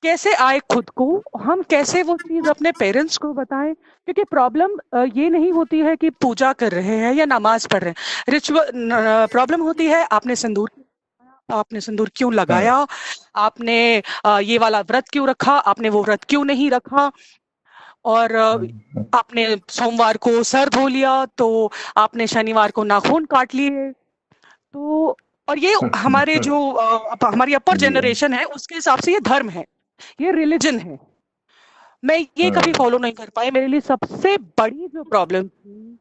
कैसे आए खुद को, हम कैसे वो चीज अपने पेरेंट्स को बताएं, क्योंकि प्रॉब्लम ये नहीं होती है कि पूजा कर रहे हैं या नमाज पढ़ रहे हैं। रिचुअल प्रॉब्लम होती है, आपने सिंदूर क्यों लगाया, आपने ये वाला व्रत क्यों रखा, आपने वो व्रत क्यों नहीं रखा, और आपने सोमवार को सर धो लिया तो आपने शनिवार को नाखून काट लिए। तो और ये हमारे जो हमारी अपर जनरेशन है उसके हिसाब से ये धर्म है, ये रिलीजन है। मैं ये कभी फॉलो नहीं कर पाई। मेरे लिए सबसे बड़ी जो प्रॉब्लम थी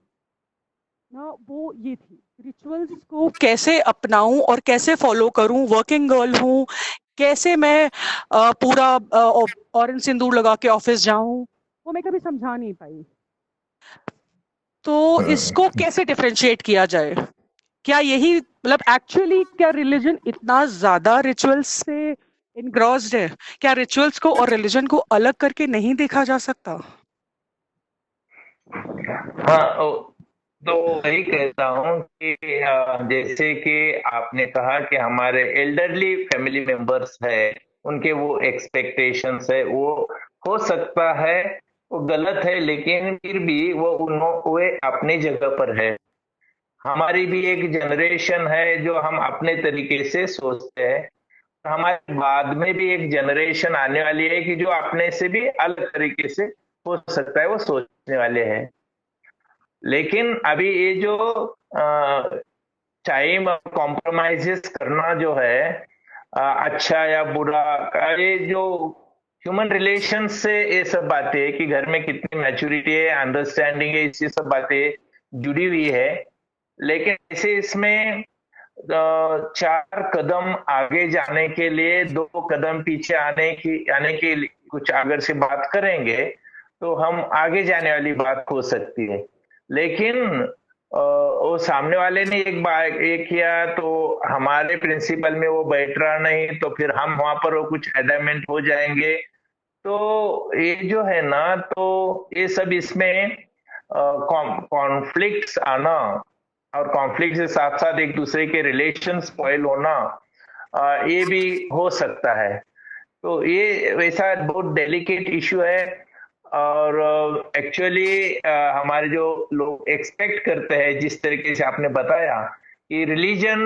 ना, वो ये थी, रिचुअल्स को कैसे अपनाऊं और कैसे फॉलो करूं। वर्किंग गर्ल हूं, कैसे मैं पूरा ऑरेंज सिंदूर लगा के ऑफिस जाऊं, वो मैं कभी समझा नहीं पाई। तो इसको कैसे डिफरेंशिएट किया जाए? क्या यही मतलब एक्चुअली क्या रिलीजन इतना ज्यादा रिचुअल्स से इनग्रॉस्ड है। क्या रिचुअल्स को और रिलीजन को अलग करके नहीं देखा जा सकता? हाँ, तो वही कहता हूँ कि जैसे कि आपने कहा कि हमारे एल्डरली फैमिली मेंबर्स है, उनके वो एक्सपेक्टेशंस है, वो हो सकता है वो गलत है, लेकिन फिर भी वे अपनी जगह पर है। हमारी भी एक जनरेशन है जो हम अपने तरीके से सोचते हैं, हमारे बाद में भी एक जनरेशन आने वाली है कि जो अपने से भी अलग तरीके से हो सकता है वो सोचने वाले हैं। लेकिन अभी ये जो टाइम कॉम्प्रोमाइजेस करना जो है, अच्छा या बुरा, ये जो ह्यूमन रिलेशन से ये सब बातें कि घर में कितनी मैच्योरिटी है, अंडरस्टैंडिंग है, इसी सब बातें जुड़ी हुई है। लेकिन ऐसे इसमें 4 कदम आगे जाने के लिए 2 कदम पीछे आने के लिए कुछ अगर से बात करेंगे तो हम आगे जाने वाली बात हो सकती है। लेकिन वो सामने वाले ने एक बार ये किया तो हमारे प्रिंसिपल में वो बैठ रहा नहीं, तो फिर हम वहां पर वो कुछ एडामेंट हो जाएंगे। तो ये जो है ना, तो ये सब इसमें कॉन्फ्लिक्ट्स आना और कॉन्फ्लिक्ट के साथ साथ एक दूसरे के रिलेशन स्पॉइल होना, ये भी हो सकता है। तो ये वैसा बहुत डेलिकेट इश्यू है। और एक्चुअली हमारे जो लोग एक्सपेक्ट करते हैं, जिस तरीके से आपने बताया कि रिलीजन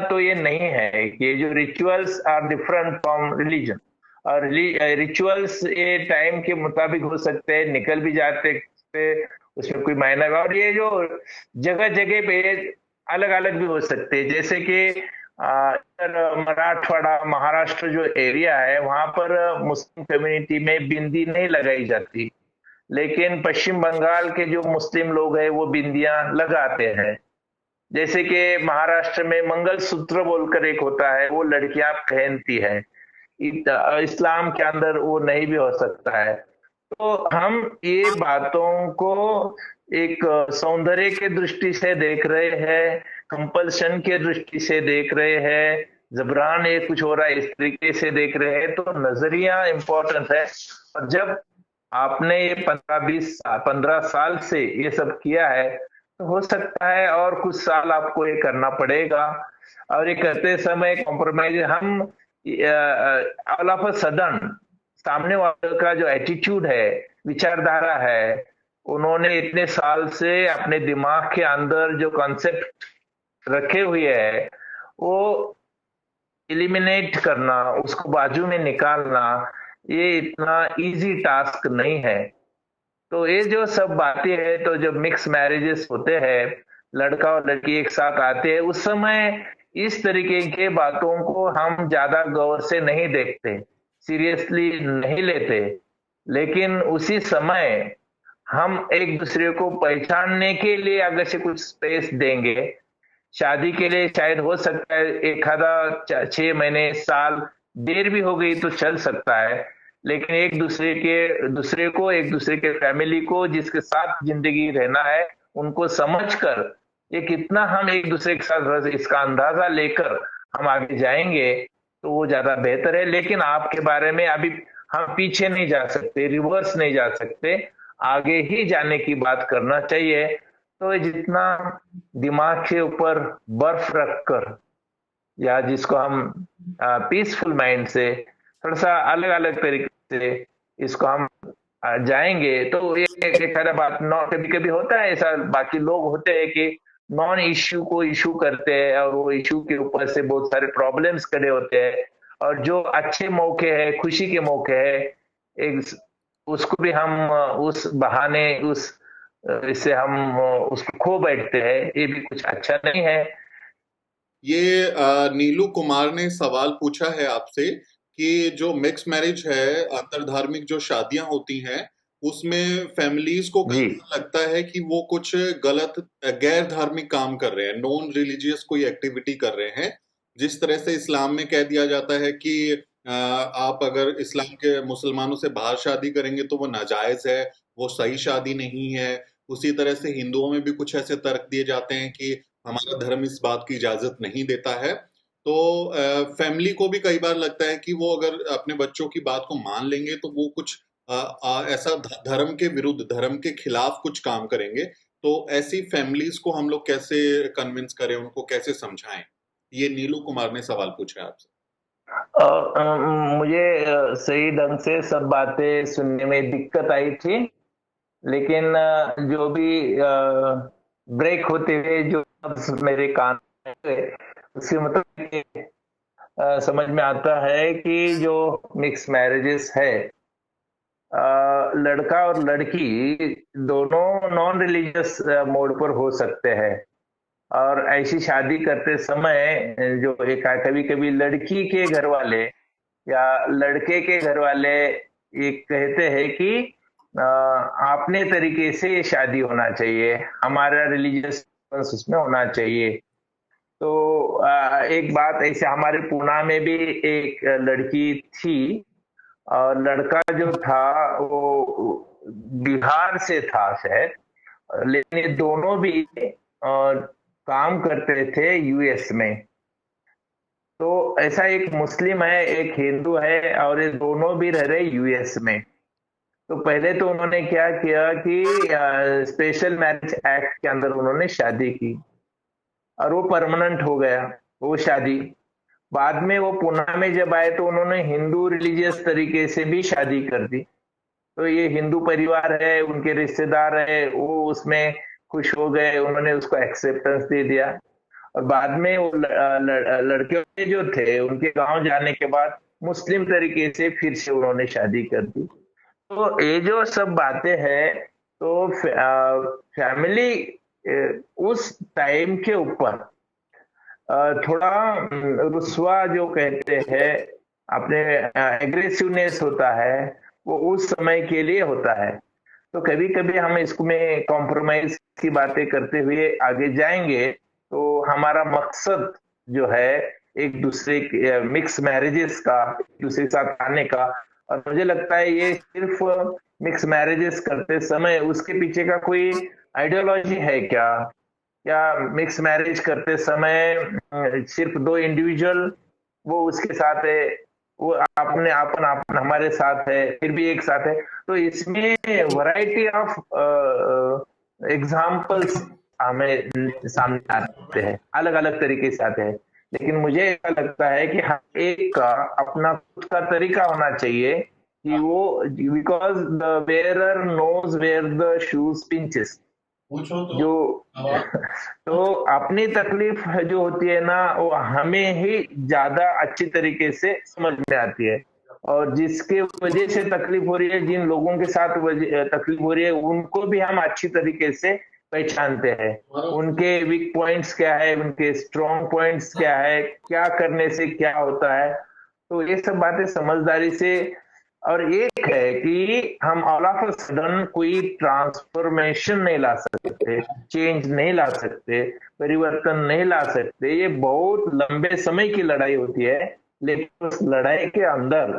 तो ये नहीं है, ये जो rituals are different from religion. और रिचुअल्स ये टाइम के मुताबिक हो सकते हैं, निकल भी जाते हैं, उसमें कोई मायना। और ये जो जगह जगह पे अलग अलग भी हो सकते हैं, जैसे कि मराठवाड़ा महाराष्ट्र जो एरिया है वहां पर मुस्लिम कम्युनिटी में बिंदी नहीं लगाई जाती, लेकिन पश्चिम बंगाल के जो मुस्लिम लोग हैं वो बिंदियां लगाते हैं। जैसे कि महाराष्ट्र में मंगलसूत्र बोलकर एक होता है, वो लड़कियां पहनती है। इस्लाम के अंदर वो नहीं भी हो सकता है। तो हम ये बातों को एक सौंदर्य के दृष्टि से देख रहे हैं, कंपल्शन के दृष्टि से देख रहे हैं, जबरान ये कुछ हो रहा है इस तरीके से देख रहे हैं। तो नजरिया इंपॉर्टेंट है। और जब आपने ये 15 साल से ये सब किया है तो हो सकता है और कुछ साल आपको ये करना पड़ेगा। और ये करते समय कॉम्प्रोमाइज हम ऑल ऑफ अ सडन सामने वाले का जो एटीट्यूड है, विचारधारा है, उन्होंने इतने साल से अपने दिमाग के अंदर जो कॉन्सेप्ट रखे हुए है वो एलिमिनेट करना, उसको बाजू में निकालना, ये इतना इजी टास्क नहीं है। तो ये जो सब बातें हैं, तो जब मिक्स मैरिजेस होते हैं, लड़का और लड़की एक साथ आते हैं, उस समय इस तरीके के बातों को हम ज्यादा गौर से नहीं देखते, सीरियसली नहीं लेते। लेकिन उसी समय हम एक दूसरे को पहचानने के लिए अगर से कुछ स्पेस देंगे, शादी के लिए शायद हो सकता है एक आधा 6 महीने साल देर भी हो गई तो चल सकता है, लेकिन एक दूसरे के फैमिली को जिसके साथ जिंदगी रहना है उनको समझकर ये कितना हम एक दूसरे के साथ इसका अंदाजा लेकर हम आगे जाएंगे तो वो ज्यादा बेहतर है। लेकिन आपके बारे में अभी हम पीछे नहीं जा सकते, रिवर्स नहीं जा सकते, आगे ही जाने की बात करना चाहिए। तो जितना दिमाग के ऊपर बर्फ रखकर, या जिसको हम पीसफुल माइंड से थोड़ा सा अलग अलग तरीके से इसको हम जाएंगे, तो ये खराब बात कभी कभी होता है ऐसा। बाकी लोग होते हैं कि नॉन इश्यू को इश्यू करते हैं और वो इश्यू के ऊपर से बहुत सारे प्रॉब्लम्स खड़े होते हैं, और जो अच्छे मौके हैं, खुशी के मौके हैं, एक उसको भी हम उस बहाने इससे हम उसको खो बैठते हैं। ये भी कुछ अच्छा नहीं है। ये नीलू कुमार ने सवाल पूछा है आपसे कि जो मिक्स मैरिज है, अंतरधार्मिक जो शादियां होती हैं, उसमें फैमिलीज को कई बार लगता है कि वो कुछ गलत गैर धार्मिक काम कर रहे हैं, नॉन रिलीजियस कोई एक्टिविटी कर रहे हैं। जिस तरह से इस्लाम में कह दिया जाता है कि आप अगर इस्लाम के मुसलमानों से बाहर शादी करेंगे तो वो नाजायज है, वो सही शादी नहीं है। उसी तरह से हिंदुओं में भी कुछ ऐसे तर्क दिए जाते हैं कि हमारा धर्म इस बात की इजाजत नहीं देता है। तो फैमिली को भी कई बार लगता है कि वो अगर अपने बच्चों की बात को मान लेंगे तो वो कुछ ऐसा धर्म के विरुद्ध, धर्म के खिलाफ कुछ काम करेंगे। तो ऐसी फैमिलीज को हम लोग कैसे कन्विंस करें, उनको कैसे समझाएं? ये नीलू कुमार ने सवाल पूछा है आपसे। मुझे सही ढंग से सब बातें सुनने में दिक्कत आई थी, लेकिन जो भी ब्रेक होते हुए जो मेरे कान में, उससे मतलब समझ में आता है कि जो मिक्स मैरिजेस है, लड़का और लड़की दोनों नॉन रिलीजियस मोड पर हो सकते हैं, और ऐसी शादी करते समय जो एक कभी कभी लड़की के घर वाले या लड़के के घर वाले ये कहते हैं कि अपने तरीके से ये शादी होना चाहिए, हमारा रिलीजियस उसमें होना चाहिए। तो एक बात ऐसे हमारे पुणे में भी एक लड़की थी, और लड़का जो था वो बिहार से था शायद, लेकिन ये दोनों भी काम करते थे यूएस में। तो ऐसा एक मुस्लिम है, एक हिंदू है, और ये दोनों भी रह रहे यूएस में। तो पहले तो उन्होंने क्या किया कि स्पेशल मैरिज एक्ट के अंदर उन्होंने शादी की, और वो परमानेंट हो गया वो शादी। बाद में वो पुणे में जब आए तो उन्होंने हिंदू रिलीजियस तरीके से भी शादी कर दी। तो ये हिंदू परिवार है, उनके रिश्तेदार है, वो उसमें खुश हो गए, उन्होंने उसको एक्सेप्टेंस दे दिया। और बाद में वो लड़के जो थे उनके गांव जाने के बाद मुस्लिम तरीके से फिर से उन्होंने शादी कर दी। तो ये जो सब बातें हैं, तो फैमिली उस टाइम के ऊपर थोड़ा रुस्वा जो कहते हैं, अपने एग्रेसिवनेस होता है, वो उस समय के लिए होता है। तो कभी कभी हम इसमें कॉम्प्रोमाइज की बातें करते हुए आगे जाएंगे, तो हमारा मकसद जो है एक दूसरे मिक्स मैरिजेस का, एक दूसरे के साथ आने का। और मुझे लगता है ये सिर्फ मिक्स मैरिजेस करते समय उसके पीछे का कोई आइडियोलॉजी है क्या? या मिक्स मैरिज करते समय सिर्फ दो इंडिविजुअल वो उसके साथ है, वो अपने अपन हमारे साथ है, फिर भी एक साथ है? तो इसमें वैरायटी ऑफ एग्जाम्पल्स हमें सामने आते हैं, अलग अलग तरीके से आते हैं। लेकिन मुझे ऐसा लगता है कि हर एक का अपना खुद का तरीका होना चाहिए कि वो, because the wearer knows where the shoes pinches, जो तो अपनी तकलीफ जो होती है ना, वो हमें ही ज्यादा अच्छी तरीके से समझ में आती है। और जिसके वजह से तकलीफ हो रही है, जिन लोगों के साथ तकलीफ हो रही है, उनको भी हम अच्छी तरीके से पहचानते हैं। उनके वीक पॉइंट्स क्या है, उनके स्ट्रॉन्ग पॉइंट्स क्या है, क्या करने से क्या होता है। तो ये सब बातें समझदारी से। और एक है कि हम ऑल ऑफ अ सडन कोई ट्रांसफॉर्मेशन नहीं ला सकते, चेंज नहीं ला सकते, परिवर्तन नहीं ला सकते। ये बहुत लंबे समय की लड़ाई होती है। लेकिन उस लड़ाई के अंदर,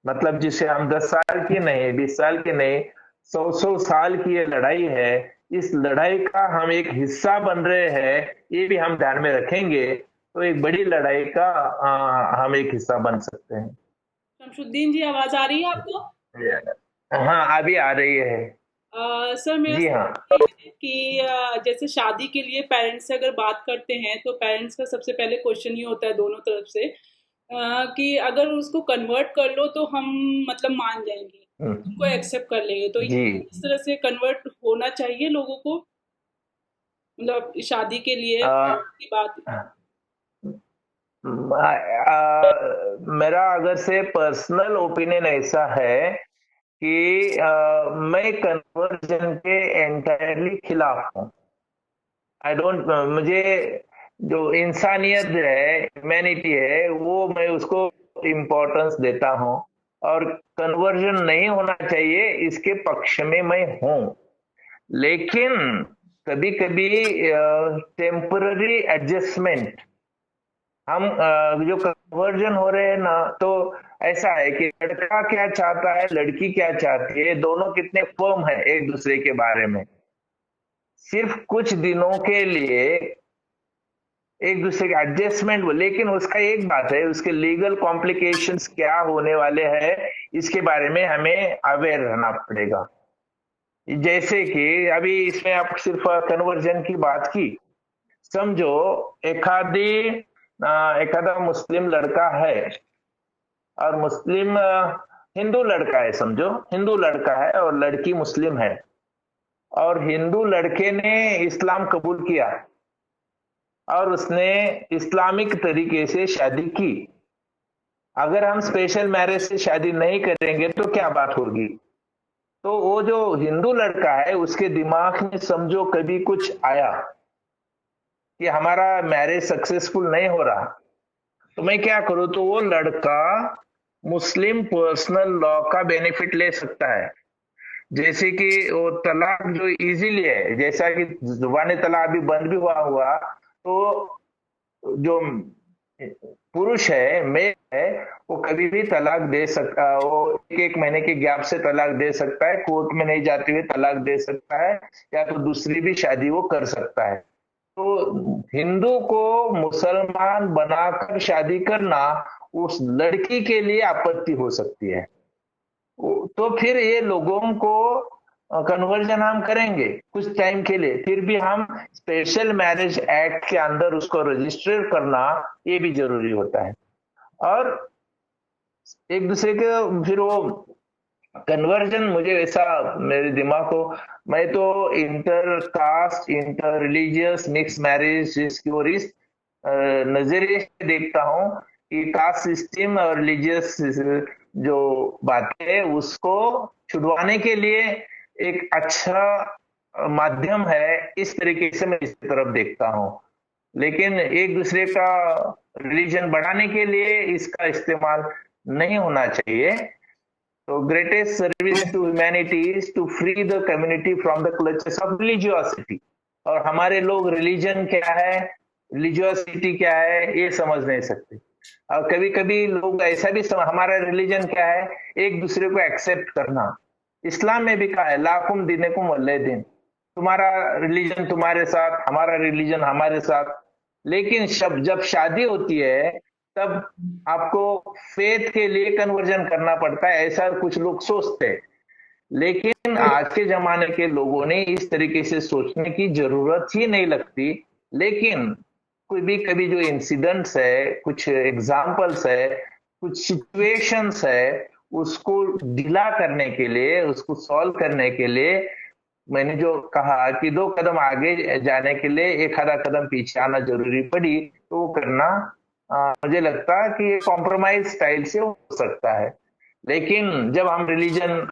मतलब जिसे हम 10 साल की नहीं, 20 साल की नहीं, 100 साल की ये लड़ाई है, इस लड़ाई का हम एक हिस्सा बन रहे हैं, ये भी हम ध्यान में रखेंगे तो एक बड़ी लड़ाई का हम एक हिस्सा बन सकते हैं। शमशुद्दीन जी, आवाज आ रही है आपको? हाँ, अभी आ रही है। सर, मेरा जी हाँ। कि जैसे शादी के लिए पेरेंट्स से अगर बात करते हैं तो पेरेंट्स का सबसे पहले क्वेश्चन ये होता है दोनों तरफ से कि अगर उसको कन्वर्ट कर लो तो हम मतलब मान जाएंगे, उनको एक्सेप्ट कर लेंगे। तो इस तरह से कन्वर्ट होना चाहिए लोगों को, मतलब शादी के लिए की बात। मेरा अगर से पर्सनल ओपिनियन ऐसा है कि मैं कन्वर्जन के एंटायरली खिलाफ हूँ। आई डोंट, मुझे जो इंसानियत है, ह्यूमैनिटी है, वो मैं उसको इम्पोर्टेंस देता हूँ, और कन्वर्जन नहीं होना चाहिए इसके पक्ष में मैं हूँ। लेकिन कभी कभी टेम्पररी एडजस्टमेंट, हम जो कन्वर्जन हो रहे हैं ना, तो ऐसा है कि लड़का क्या चाहता है, लड़की क्या चाहती है, दोनों कितने फर्म है एक दूसरे के बारे में। सिर्फ कुछ दिनों के लिए एक दूसरे के एडजस्टमेंट, लेकिन उसका एक बात है, उसके लीगल कॉम्प्लिकेशंस क्या होने वाले हैं इसके बारे में हमें अवेयर रहना पड़ेगा। जैसे कि अभी इसमें आप सिर्फ कन्वर्जन की बात की, समझो एखादा मुस्लिम लड़का है और मुस्लिम हिंदू लड़का है, समझो हिंदू लड़का है और लड़की मुस्लिम है, और हिंदू लड़के ने इस्लाम कबूल किया और उसने इस्लामिक तरीके से शादी की। अगर हम स्पेशल मैरिज से शादी नहीं करेंगे तो क्या बात होगी? तो वो जो हिंदू लड़का है उसके दिमाग में समझो कभी कुछ आया कि हमारा मैरिज सक्सेसफुल नहीं हो रहा, तो मैं क्या करूं? तो वो लड़का मुस्लिम पर्सनल लॉ का बेनिफिट ले सकता है। जैसे कि वो तलाक जो इजीली है, जैसा कि जुबानी तलाक अभी बंद भी हुआ, तो जो पुरुष है, मेल है, वो कभी भी तलाक दे सकता, वो एक महीने के गैप से तलाक दे सकता है, कोर्ट में नहीं जाते हुए तलाक दे सकता है, या तो दूसरी भी शादी वो कर सकता है। तो हिंदू को मुसलमान बनाकर शादी करना उस लड़की के लिए आपत्ति हो सकती है। तो फिर ये लोगों को कन्वर्जन हम करेंगे कुछ टाइम के लिए, फिर भी हम स्पेशल मैरिज एक्ट के अंदर उसको रजिस्टर करना ये भी जरूरी होता है। और एक दूसरे के फिर वो कन्वर्जन, मुझे वैसा मेरे दिमाग को, मैं तो inter caste inter religious mix marriage इसकी और इस नजरिए से देखता हूँ कि कास्ट सिस्टम और रिलीजियस जो बात है उसको छुड़वाने के लिए एक अच्छा माध्यम है, इस तरीके से मैं इस तरफ देखता हूँ। लेकिन एक दूसरे का रिलीजन बढ़ाने के लिए इसका इस्तेमाल नहीं होना चाहिए। तो greatest service to humanity is to free the community from the clutches of religiosity। और हमारे लोग रिलीजन क्या है, रिलीजियोसिटी क्या है ये समझ नहीं सकते। और कभी कभी लोग ऐसा भी हमारा रिलीजन क्या है, एक दूसरे को एक्सेप्ट करना। इस्लाम में भी कहा है लाकुम दीनुकुम वलिय दीन, तुम्हारा रिलीजन तुम्हारे साथ, हमारा रिलीजन हमारे साथ। लेकिन जब शादी होती है तब आपको फेथ के लिए कन्वर्जन करना पड़ता है, ऐसा कुछ लोग सोचते हैं। लेकिन आज के जमाने के लोगों ने इस तरीके से सोचने की जरूरत ही नहीं लगती। लेकिन कोई भी कभी जो इंसिडेंट्स है, कुछ एग्जाम्पल्स है, कुछ सिचुएशंस है, उसको ढीला करने के लिए, उसको सॉल्व करने के लिए मैंने जो कहा कि 2 कदम आगे जाने के लिए एक आधा कदम पीछे आना जरूरी पड़ी, तो वो करना मुझे लगता है कि ये कॉम्प्रोमाइज स्टाइल से हो सकता है। लेकिन जब हम रिलीजन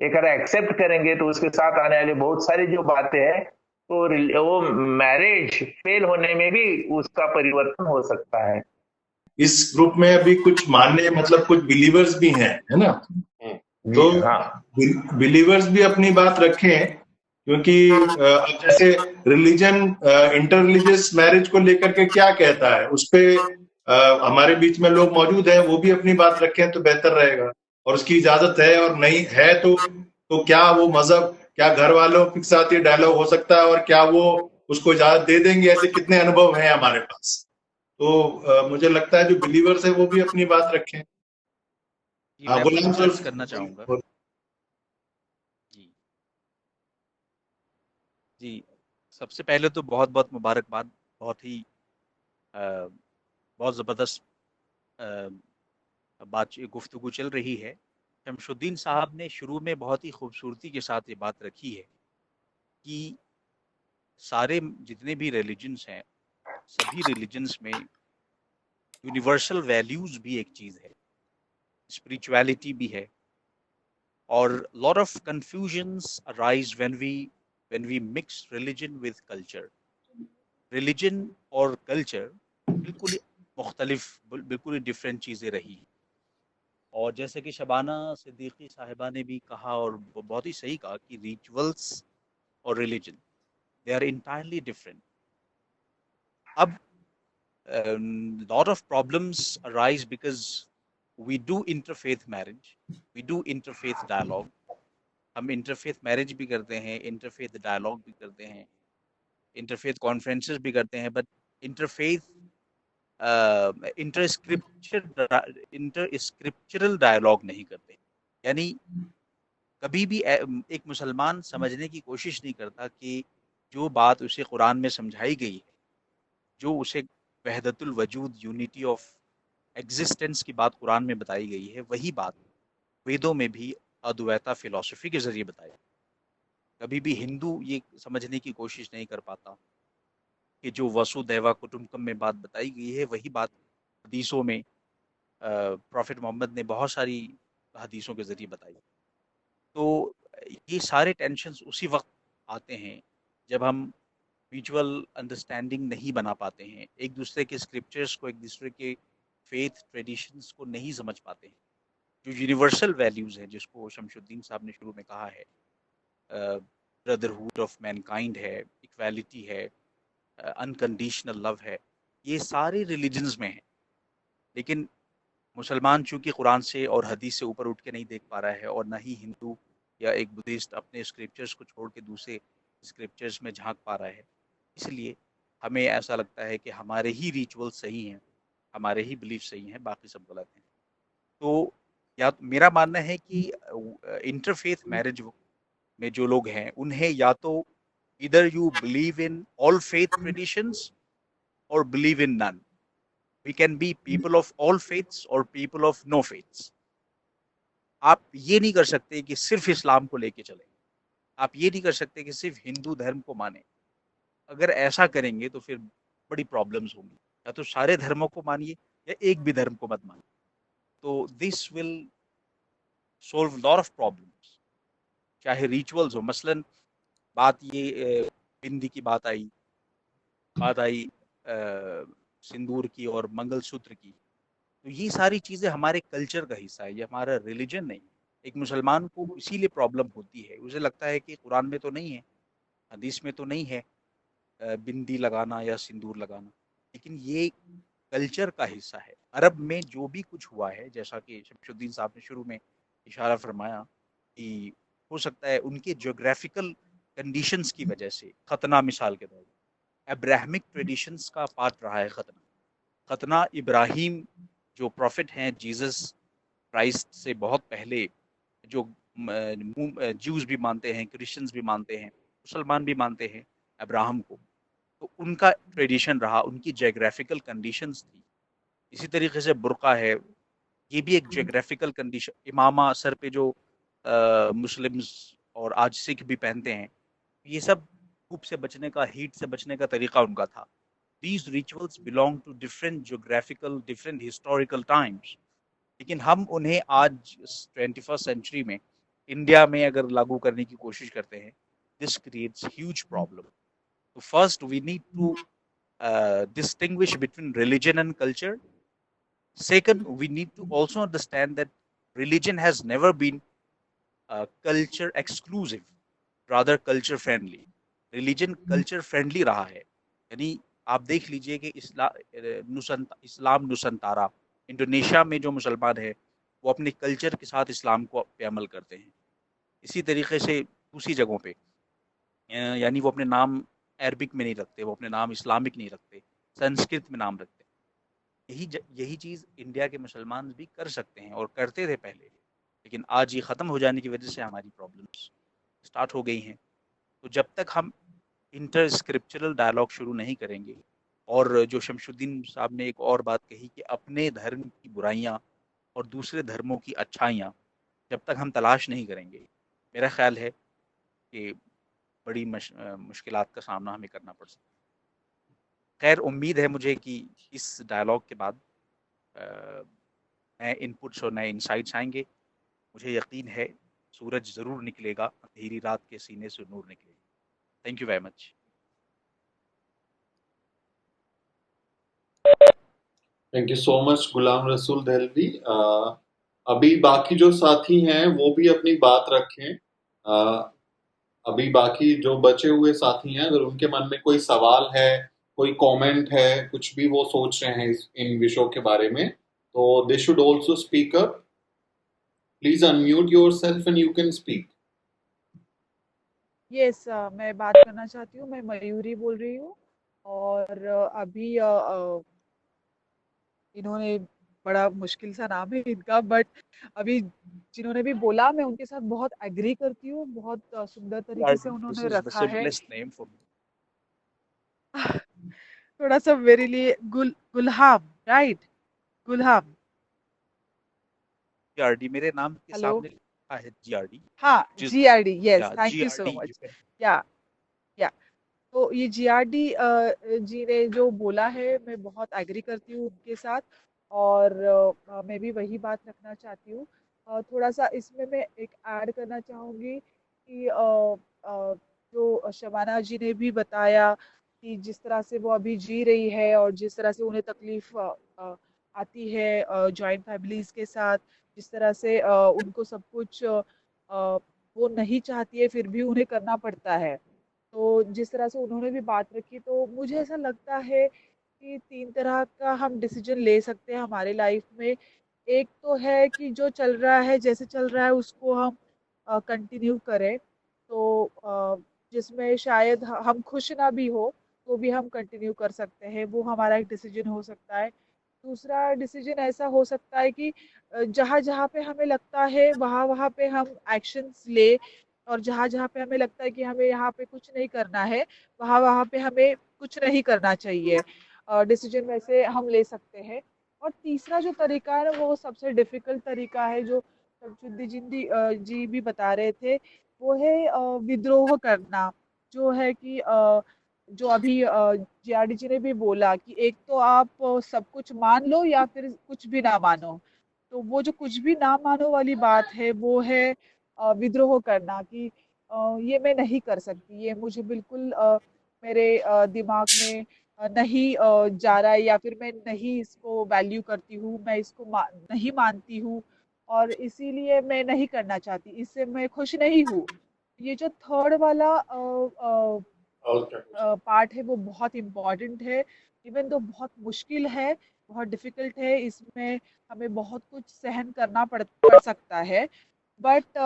एक एक्सेप्ट करेंगे तो उसके साथ आने वाली बहुत सारी जो बातें हैं, तो वो मैरिज फेल होने में भी उसका परिवर्तन हो सकता है। इस ग्रुप में अभी कुछ मानने मतलब कुछ बिलीवर्स भी हैं, है ना? तो बिलीवर्स भी अपनी बात रखें, क्योंकि अब जैसे रिलीजन इंटर रिलीजियस मैरिज को लेकर के क्या कहता है, उस पे हमारे बीच में लोग मौजूद हैं, वो भी अपनी बात रखें तो बेहतर रहेगा। और उसकी इजाजत है और नहीं है तो क्या वो मजहब, क्या घर वालों के साथ ये डायलॉग हो सकता है और क्या वो उसको इजाजत दे देंगे? ऐसे कितने अनुभव हैं हमारे पास। तो मुझे लगता है जो बिलीवर्स है वो भी अपनी बात रखें। गुलाम सर करना चाहूंगा जी। सबसे पहले तो बहुत बहुत मुबारकबाद, बहुत ज़बरदस्त गुफ्तगू चल रही है। शमशुद्दीन साहब ने शुरू में बहुत ही खूबसूरती के साथ ये बात रखी है कि सारे जितने भी रिलीजन्स हैं, सभी रिलीजन्स में यूनिवर्सल वैल्यूज भी एक चीज़ है, स्पिरिचुअलिटी भी है, और lot of confusions arise when we mix religion with culture। religion और culture बिल्कुल ही मुख्तलिफ, बिल्कुल ही डिफरेंट चीज़ें रही। और जैसे कि शबाना सिद्दीकी साहिबा ने भी कहा और बहुत ही सही कहा कि रिचुअल्स और religion they are entirely different. अब lot of problems arise because we do interfaith marriage, we do interfaith dialogue. हम इंटरफेथ मैरिज भी करते हैं, इंटरफेथ डायलॉग भी करते हैं, इंटरफेथ कॉन्फ्रेंसेस भी करते हैं, बट इंटरफेथ इंटर-स्क्रिप्चरल डायलॉग नहीं करते। यानी कभी भी एक मुसलमान समझने की कोशिश नहीं करता कि जो बात उसे कुरान में समझाई गई है, जो उसे वहदतुल वजूद, यूनिटी ऑफ एग्जिस्टेंस की बात कुरान में बताई गई है, वही बात वेदों में भी अद्वैता फिलॉसफी के जरिए बताई। कभी भी हिंदू ये समझने की कोशिश नहीं कर पाता कि जो वसुदैवा कुटुंबकम में बात बताई गई है, वही बात हदीसों में प्रॉफिट मोहम्मद ने बहुत सारी हदीसों के ज़रिए बताई। तो ये सारे टेंशन्स उसी वक़्त आते हैं जब हम म्यूचुअल अंडरस्टैंडिंग नहीं बना पाते हैं, एक दूसरे के स्क्रिप्चर्स को, एक दूसरे के फेथ ट्रेडिशंस को नहीं समझ पाते हैं। जो यूनिवर्सल वैल्यूज़ हैं, जिसको शमशुद्दीन साहब ने शुरू में कहा है, ब्रदरहुड ऑफ मैनकाइंड है, इक्वालिटी है, अनकंडीशनल लव है, ये सारे रिलीजन्स में हैं। लेकिन मुसलमान चूंकि कुरान से और हदीस से ऊपर उठ के नहीं देख पा रहा है, और ना ही हिंदू या एक बुद्धिस्ट अपने स्क्रिप्चर्स को छोड़ के दूसरे स्क्रिप्चर्स में झांक पा रहा है, इसलिए हमें ऐसा लगता है कि हमारे ही रिचुअल सही हैं, हमारे ही बिलीफ सही हैं, बाकी सब गलत हैं। तो या मेरा मानना है कि इंटरफेथ मैरिज में जो लोग हैं, उन्हें या तो इधर you believe in all faith traditions और believe in none. We can be people of all faiths or people of no faiths. आप ये नहीं कर सकते कि सिर्फ इस्लाम को लेके चले, आप ये नहीं कर सकते कि सिर्फ हिंदू धर्म को माने। अगर ऐसा करेंगे तो फिर बड़ी प्रॉब्लम्स होंगी। या तो सारे धर्मों को मानिए या एक भी धर्म को मत मानिए। तो this will solve lot of problems. चाहे रिचुअल्स हो, मसलन बात ये बिंदी की बात आई सिंदूर की और मंगलसूत्र की, तो ये सारी चीज़ें हमारे कल्चर का हिस्सा है, ये हमारा रिलीजन नहीं। एक मुसलमान को इसीलिए प्रॉब्लम होती है, उसे लगता है कि कुरान में तो नहीं है, हदीस में तो नहीं है बिंदी लगाना या सिंदूर लगाना, लेकिन ये कल्चर का हिस्सा है। अरब में जो भी कुछ हुआ है, जैसा कि शमशुद्दीन साहब ने शुरू में इशारा फरमाया कि हो सकता है उनके ज्योग्राफिकल कंडीशंस की वजह से खतना, मिसाल के तौर पर अब्राहमिक ट्रेडिशंस का पार्ट रहा है खतना। खतना इब्राहिम जो प्रॉफिट हैं, जीसस क्राइस्ट से बहुत पहले, जो ज्यूज भी मानते हैं, क्रिश्चियंस भी मानते हैं, मुसलमान भी मानते हैं अब्राहम को, तो उनका ट्रेडिशन रहा, उनकी जोग्राफिकल कंडीशंस थी। इसी तरीके से बुर्का है, ये भी एक जोग्राफिकल कंडीशन। इमामा सर पे जो मुस्लिम्स और आज सिख भी पहनते हैं, ये सब धूप से बचने का, हीट से बचने का तरीका उनका था। These rituals belong to different geographical, different historical times. लेकिन हम उन्हें आज 21st सेंचुरी में इंडिया में अगर लागू करने की कोशिश करते हैं, this creates huge problem. So first we need to distinguish between religion and culture. Second, we need to also understand that religion has never been culture exclusive, rather culture friendly. Religion culture friendly रहा है। यानी आप देख लीजिए कि इस्लाम Nusantara, Indonesia में जो मुसलमान है वो अपने कल्चर के साथ इस्लाम को पे अमल करते हैं। इसी तरीके से दूसरी जगहों पे यानी वो अपने नाम अरबिक में नहीं रखते, वो अपने नाम इस्लामिक नहीं रखते, संस्कृत में नाम रखते हैं। यही चीज़ इंडिया के मुसलमान भी कर सकते हैं और करते थे पहले, लेकिन आज ये ख़त्म हो जाने की वजह से हमारी प्रॉब्लम्स स्टार्ट हो गई हैं। तो जब तक हम इंटर स्क्रिप्चरल डायलॉग शुरू नहीं करेंगे, और जो शमशुद्दीन साहब ने एक और बात कही कि अपने धर्म की बुराइयां और दूसरे धर्मों की अच्छाइयां जब तक हम तलाश नहीं करेंगे, मेरा ख्याल है कि बड़ी मुश्किलात का सामना हमें करना पड़ सकता है। खैर, उम्मीद है मुझे कि इस डायलॉग के बाद नए इनपुट्स और नए इंसाइट्स आएंगे। मुझे यकीन है सूरज ज़रूर निकलेगा, अंधेरी रात के सीने से नूर निकलेगा। Thank you very much. Thank you so much Ghulam Rasool Dehlavi. अभी बाकी जो साथी हैं वो भी अपनी बात रखें। अभी बाकी जो बचे हुए साथी हैं, अगर उनके मन में कोई सवाल है, कोई कमेंट है, कुछ भी वो सोच रहे हैं इन विषयों के बारे में, तो they should also speak up. Please unmute yourself and you can speak. Yes, मैं बात करना चाहती हूँ। मैं मयूरी बोल रही हूँ। और अभी इन्होंने बड़ा मुश्किल सा नाम है इनका, बट अभी जिन्होंने भी बोला मैं उनके साथ बहुत एग्री करती हूँ। बहुत सुंदर तरीके से This उन्होंने is the रखा है। simplest name for me. थोड़ा सा मेरे लिए गुलहाम, राइट? गुलहाम। GRD मेरे नाम के हेलो। सामने लिखा है GRD, हाँ, which is GRD, yes, yeah thank you so GRD. You much. can या तो ये GRD जी ने जो बोला है मैं बहुत एग्री करती हूँ उनके साथ। और मैं भी वही बात रखना चाहती हूँ। थोड़ा सा इसमें मैं एक ऐड करना चाहूँगी कि जो शबाना जी ने भी बताया कि जिस तरह से वो अभी जी रही है और जिस तरह से उन्हें तकलीफ आती है जॉइंट फैमिलीज के साथ, जिस तरह से उनको सब कुछ वो नहीं चाहती है फिर भी उन्हें करना पड़ता है। तो जिस तरह से उन्होंने भी बात रखी, तो मुझे ऐसा लगता है कि 3 तरह का हम डिसीजन ले सकते हैं हमारे लाइफ में। एक तो है कि जो चल रहा है, जैसे चल रहा है उसको हम कंटिन्यू करें। तो जिसमें शायद हम खुश ना भी हो, तो भी हम कंटिन्यू कर सकते हैं, वो हमारा एक डिसीजन हो सकता है। दूसरा डिसीजन ऐसा हो सकता है कि जहाँ-जहाँ पे हमें लगता है वहाँ-वहाँ पे हम एक्शंस ले, और जहाँ-जहाँ पे हमें लगता है कि हमें यहाँ पे कुछ नहीं करना है, वहाँ-वहाँ पे हमें कुछ नहीं करना चाहिए। डिसीजन वैसे हम ले सकते हैं। और तीसरा जो तरीका है ना, वो सबसे डिफ़िकल्ट तरीका है, जो शमसुद्दीन जी भी बता रहे थे, वो है विद्रोह करना। जो है कि जो अभी जीआरडी जी ने भी बोला कि एक तो आप सब कुछ मान लो या फिर कुछ भी ना मानो। तो वो जो कुछ भी ना मानो वाली बात है, वो है विद्रोह करना कि ये मैं नहीं कर सकती, ये मुझे बिल्कुल मेरे दिमाग में नहीं जा रहा है, या फिर मैं नहीं इसको वैल्यू करती हूँ, मैं इसको नहीं मानती हूँ, और इसीलिए मैं नहीं करना चाहती, इससे मैं खुश नहीं हूँ। ये जो थर्ड वाला और क्या कुछ पार्ट है वो बहुत इम्पोर्टेंट है। इवन तो बहुत मुश्किल है, बहुत डिफिकल्ट है, इसमें हमें बहुत कुछ सहन करना पड़ सकता है। बट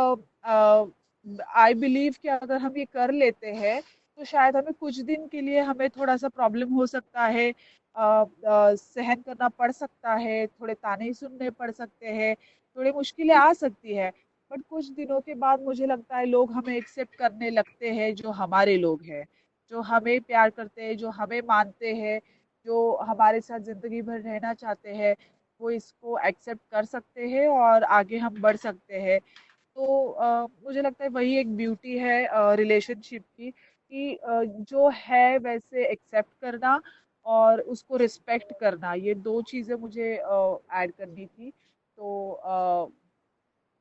आई बिलीव कि अगर हम ये कर लेते हैं तो शायद हमें कुछ दिन के लिए हमें थोड़ा सा प्रॉब्लम हो सकता है, सहन करना पड़ सकता है, थोड़े ताने सुनने पड़ सकते हैं, थोड़ी मुश्किलें आ सकती है। बट कुछ दिनों के बाद मुझे लगता है लोग हमें एक्सेप्ट करने लगते हैं, जो हमारे लोग हैं, जो हमें प्यार करते हैं, जो हमें मानते हैं, जो हमारे साथ ज़िंदगी भर रहना चाहते हैं, वो इसको एक्सेप्ट कर सकते हैं और आगे हम बढ़ सकते हैं। तो मुझे लगता है वही एक ब्यूटी है रिलेशनशिप की, कि जो है वैसे एक्सेप्ट करना और उसको रिस्पेक्ट करना, ये 2 चीज़ें मुझे ऐड करनी थी। तो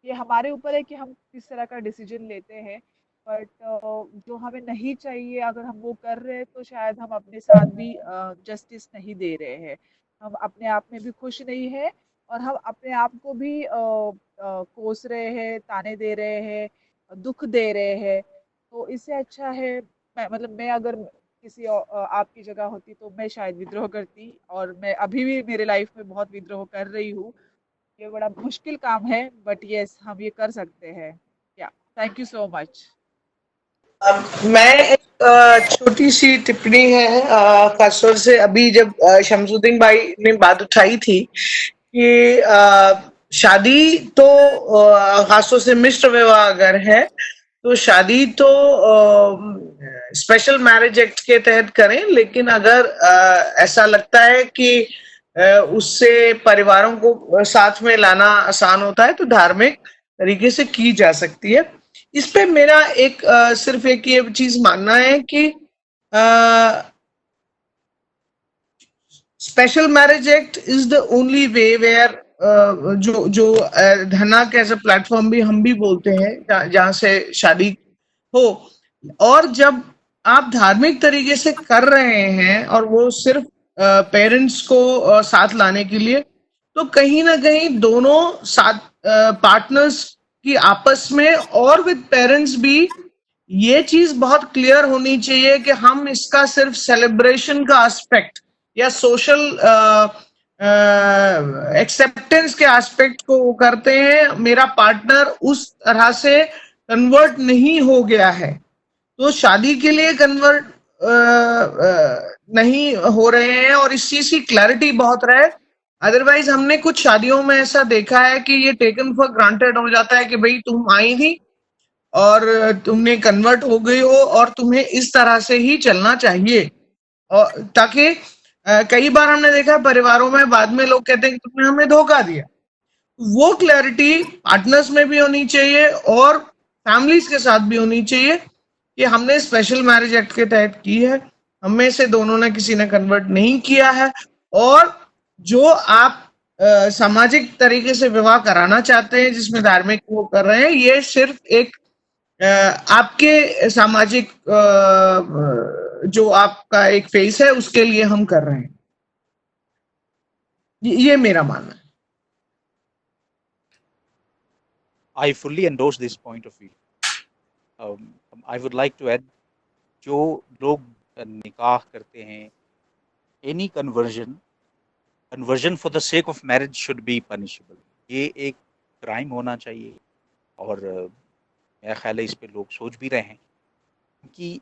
ये हमारे ऊपर है कि हम किस तरह का डिसीजन लेते हैं। बट जो हमें नहीं चाहिए अगर हम वो कर रहे हैं, तो शायद हम अपने साथ भी जस्टिस नहीं दे रहे हैं, हम अपने आप में भी खुश नहीं है, और हम अपने आप को भी कोस रहे हैं, ताने दे रहे हैं, दुख दे रहे हैं। तो इससे अच्छा है, मैं अगर किसी आपकी जगह होती तो मैं शायद विद्रोह करती, और मैं अभी भी मेरे लाइफ में बहुत विद्रोह कर रही हूँ। ये बड़ा मुश्किल काम है, बट यस हम ये कर सकते हैं। या थैंक यू सो मच। मैं एक छोटी सी टिप्पणी है, खासतौर से अभी जब शमसुद्दीन भाई ने बात उठाई थी कि शादी तो खासतौर से मिश्र विवाह अगर है तो शादी तो स्पेशल मैरिज एक्ट के तहत करें, लेकिन अगर ऐसा लगता है कि उससे परिवारों को साथ में लाना आसान होता है तो धार्मिक तरीके से की जा सकती है। इस पे मेरा सिर्फ एक ये चीज मानना है कि special marriage act is the only way where जो धनाक एज अ प्लेटफॉर्म भी हम भी बोलते हैं जहां से शादी हो, और जब आप धार्मिक तरीके से कर रहे हैं और वो सिर्फ पेरेंट्स को साथ लाने के लिए, तो कहीं ना कहीं दोनों साथ पार्टनर्स की आपस में और विद पेरेंट्स भी ये चीज बहुत क्लियर होनी चाहिए कि हम इसका सिर्फ सेलिब्रेशन का एस्पेक्ट या सोशल एक्सेप्टेंस के एस्पेक्ट को करते हैं, मेरा पार्टनर उस तरह से कन्वर्ट नहीं हो गया है तो शादी के लिए कन्वर्ट नहीं हो रहे हैं और इस चीज की क्लैरिटी बहुत रहे। अदरवाइज हमने कुछ शादियों में ऐसा देखा है कि ये टेकन फॉर ग्रांटेड हो जाता है कि भाई तुम आई थी और तुमने कन्वर्ट हो गई हो और तुम्हें इस तरह से ही चलना चाहिए। और ताकि कई बार हमने देखा परिवारों में बाद में लोग कहते हैं कि तुमने हमें धोखा दिया। वो क्लैरिटी पार्टनर्स में भी होनी चाहिए और फैमिलीज के साथ भी होनी चाहिए कि हमने स्पेशल मैरिज एक्ट के तहत की है, हमें से दोनों ने किसी ने कन्वर्ट नहीं किया है, और जो आप सामाजिक तरीके से विवाह कराना चाहते हैं जिसमें धार्मिक वो कर रहे हैं, ये सिर्फ एक आपके सामाजिक जो आपका एक फेस है उसके लिए हम कर रहे हैं। ये मेरा मानना है। I fully endorse this point of view. I would like to add, जो लोग निकाह करते हैं, any conversion for the sake of marriage should be punishable. ये एक क्राइम होना चाहिए और मेरा ख्याल है इस पे लोग सोच भी रहे हैं, क्योंकि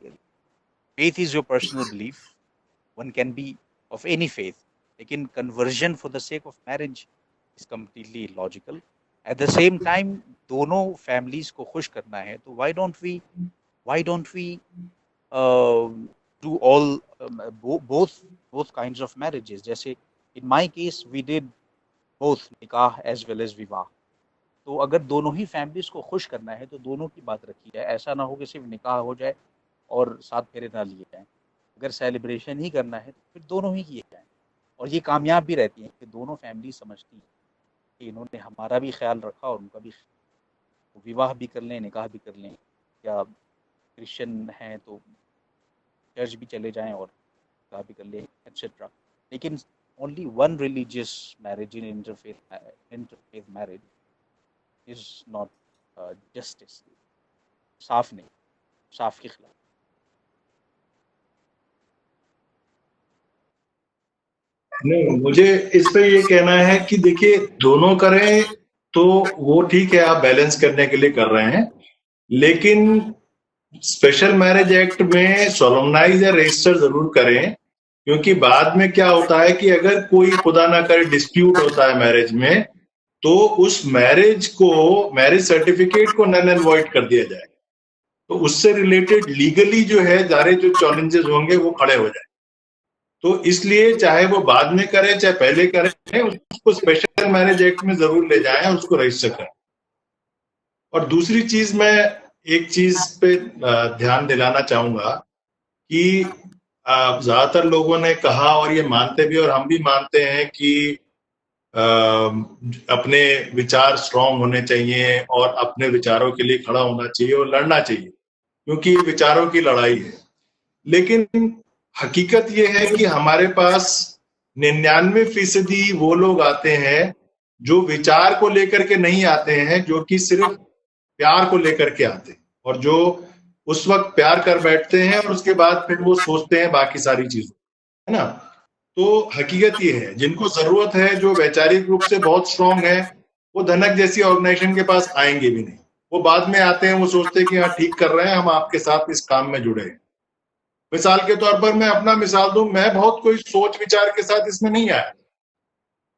faith is your personal belief, one can be of any faith, लेकिन conversion for the sake of marriage is completely illogical. At the same time, दोनों families को खुश करना है, तो why don't we do all both kinds of marriages? जैसे in my case we did both निकाह as well as विवाह। तो अगर दोनों ही families को खुश करना है तो दोनों की बात रखी जाए, ऐसा ना हो कि सिर्फ निकाह हो जाए और 7 फेरे ना लिए जाएं। अगर सेलिब्रेशन ही करना है तो फिर दोनों ही किए जाएं, और ये कामयाब भी रहती हैं कि दोनों फैमिली समझती हैं कि इन्होंने हमारा भी ख्याल रखा और उनका भी, विवाह भी कर लें, निकाह भी कर लें, या क्रिश्चियन हैं तो चर्च भी चले जाएं और निकाह भी कर लें, एटसेट्रा। लेकिन only one religious marriage in interfaith marriage is not justice. साफ नहीं, साफ के खिलाफ। नहीं, मुझे इस पे ये कहना है कि देखिए, दोनों करें तो वो ठीक है, आप बैलेंस करने के लिए कर रहे हैं, लेकिन स्पेशल मैरिज एक्ट में सोलमनाइज या रजिस्टर जरूर करें, क्योंकि बाद में क्या होता है कि अगर कोई खुदा ना करे डिस्प्यूट होता है मैरिज में, तो उस मैरिज सर्टिफिकेट को नल एंड वॉइड कर दिया जाए, तो उससे रिलेटेड लीगली जो है सारे जो चैलेंजेस होंगे वो खड़े हो जाए। तो इसलिए चाहे वो बाद में करें चाहे पहले करें, उसको स्पेशल मैरिज एक्ट में जरूर ले जाएं, उसको रजिस्टर करें। और दूसरी चीज, मैं एक चीज पे ध्यान दिलाना चाहूंगा कि ज्यादातर लोगों ने कहा, और ये मानते भी और हम भी मानते हैं कि अपने विचार स्ट्रांग होने चाहिए और अपने विचारों के लिए खड़ा होना चाहिए और लड़ना चाहिए, क्योंकि विचारों की लड़ाई है। लेकिन हकीकत ये है कि हमारे पास 99% वो लोग आते हैं जो विचार को लेकर के नहीं आते हैं, जो कि सिर्फ प्यार को लेकर के आते हैं, और जो उस वक्त प्यार कर बैठते हैं और उसके बाद फिर वो सोचते हैं बाकी सारी चीजों, है ना। तो हकीकत ये है, जिनको जरूरत है, जो वैचारिक रूप से बहुत स्ट्रांग है, वो धनक जैसी ऑर्गेनाइजेशन के पास आएंगे भी नहीं। वो बाद में आते हैं, वो सोचते हैं कि हाँ ठीक कर रहे हैं, हम आपके साथ इस काम में जुड़े हैं। मिसाल के तौर पर मैं अपना मिसाल दूं, मैं बहुत कोई सोच विचार के साथ इसमें नहीं आया।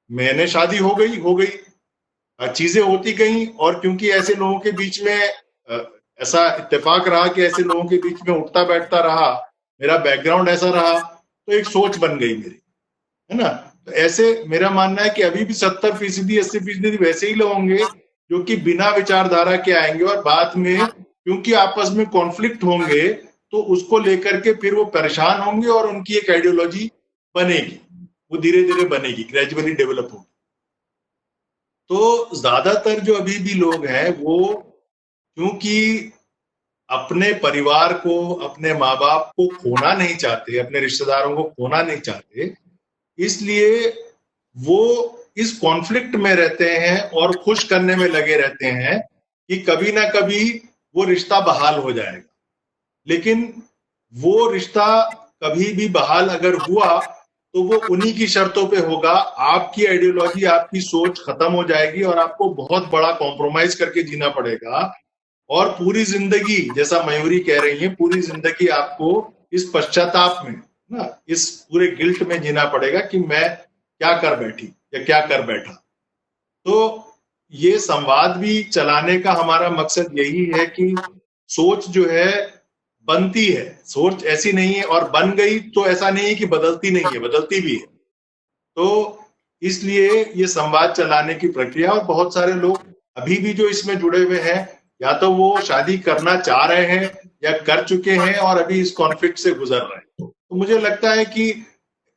मैंने शादी हो गई, चीजें होती गई, और क्योंकि ऐसे लोगों के बीच में ऐसा इत्तेफाक रहा कि ऐसे लोगों के बीच में उठता बैठता रहा, मेरा बैकग्राउंड ऐसा रहा, तो एक सोच बन गई मेरी, है ना। तो ऐसे मेरा मानना है कि अभी भी 70% 80% वैसे ही लोग होंगे जो कि बिना विचारधारा के आएंगे, और बाद में क्योंकि आपस में कॉन्फ्लिक्ट होंगे तो उसको लेकर के फिर वो परेशान होंगे और उनकी एक आइडियोलॉजी बनेगी, वो धीरे धीरे बनेगी, ग्रेजुअली डेवलप होगी। तो ज्यादातर जो अभी भी लोग हैं वो क्योंकि अपने परिवार को, अपने माँ बाप को खोना नहीं चाहते, अपने रिश्तेदारों को खोना नहीं चाहते, इसलिए वो इस कॉन्फ्लिक्ट में रहते हैं और खुश करने में लगे रहते हैं कि कभी ना कभी वो रिश्ता बहाल हो जाएगा। लेकिन वो रिश्ता कभी भी बहाल अगर हुआ तो वो उन्हीं की शर्तों पे होगा, आपकी आइडियोलॉजी, आपकी सोच खत्म हो जाएगी और आपको बहुत बड़ा कॉम्प्रोमाइज करके जीना पड़ेगा, और पूरी जिंदगी, जैसा मयूरी कह रही है, पूरी जिंदगी आपको इस पश्चाताप में, ना, इस पूरे गिल्ट में जीना पड़ेगा कि मैं क्या कर बैठी या क्या कर बैठा। तो ये संवाद भी चलाने का हमारा मकसद यही है कि सोच जो है बनती है, सोच ऐसी नहीं है, और बन गई तो ऐसा नहीं है कि बदलती नहीं है, बदलती भी है। तो इसलिए ये संवाद चलाने की प्रक्रिया, और बहुत सारे लोग अभी भी जो इसमें जुड़े हुए हैं, या तो वो शादी करना चाह रहे हैं या कर चुके हैं और अभी इस कॉन्फ्लिक्ट से गुजर रहे हैं। तो मुझे लगता है कि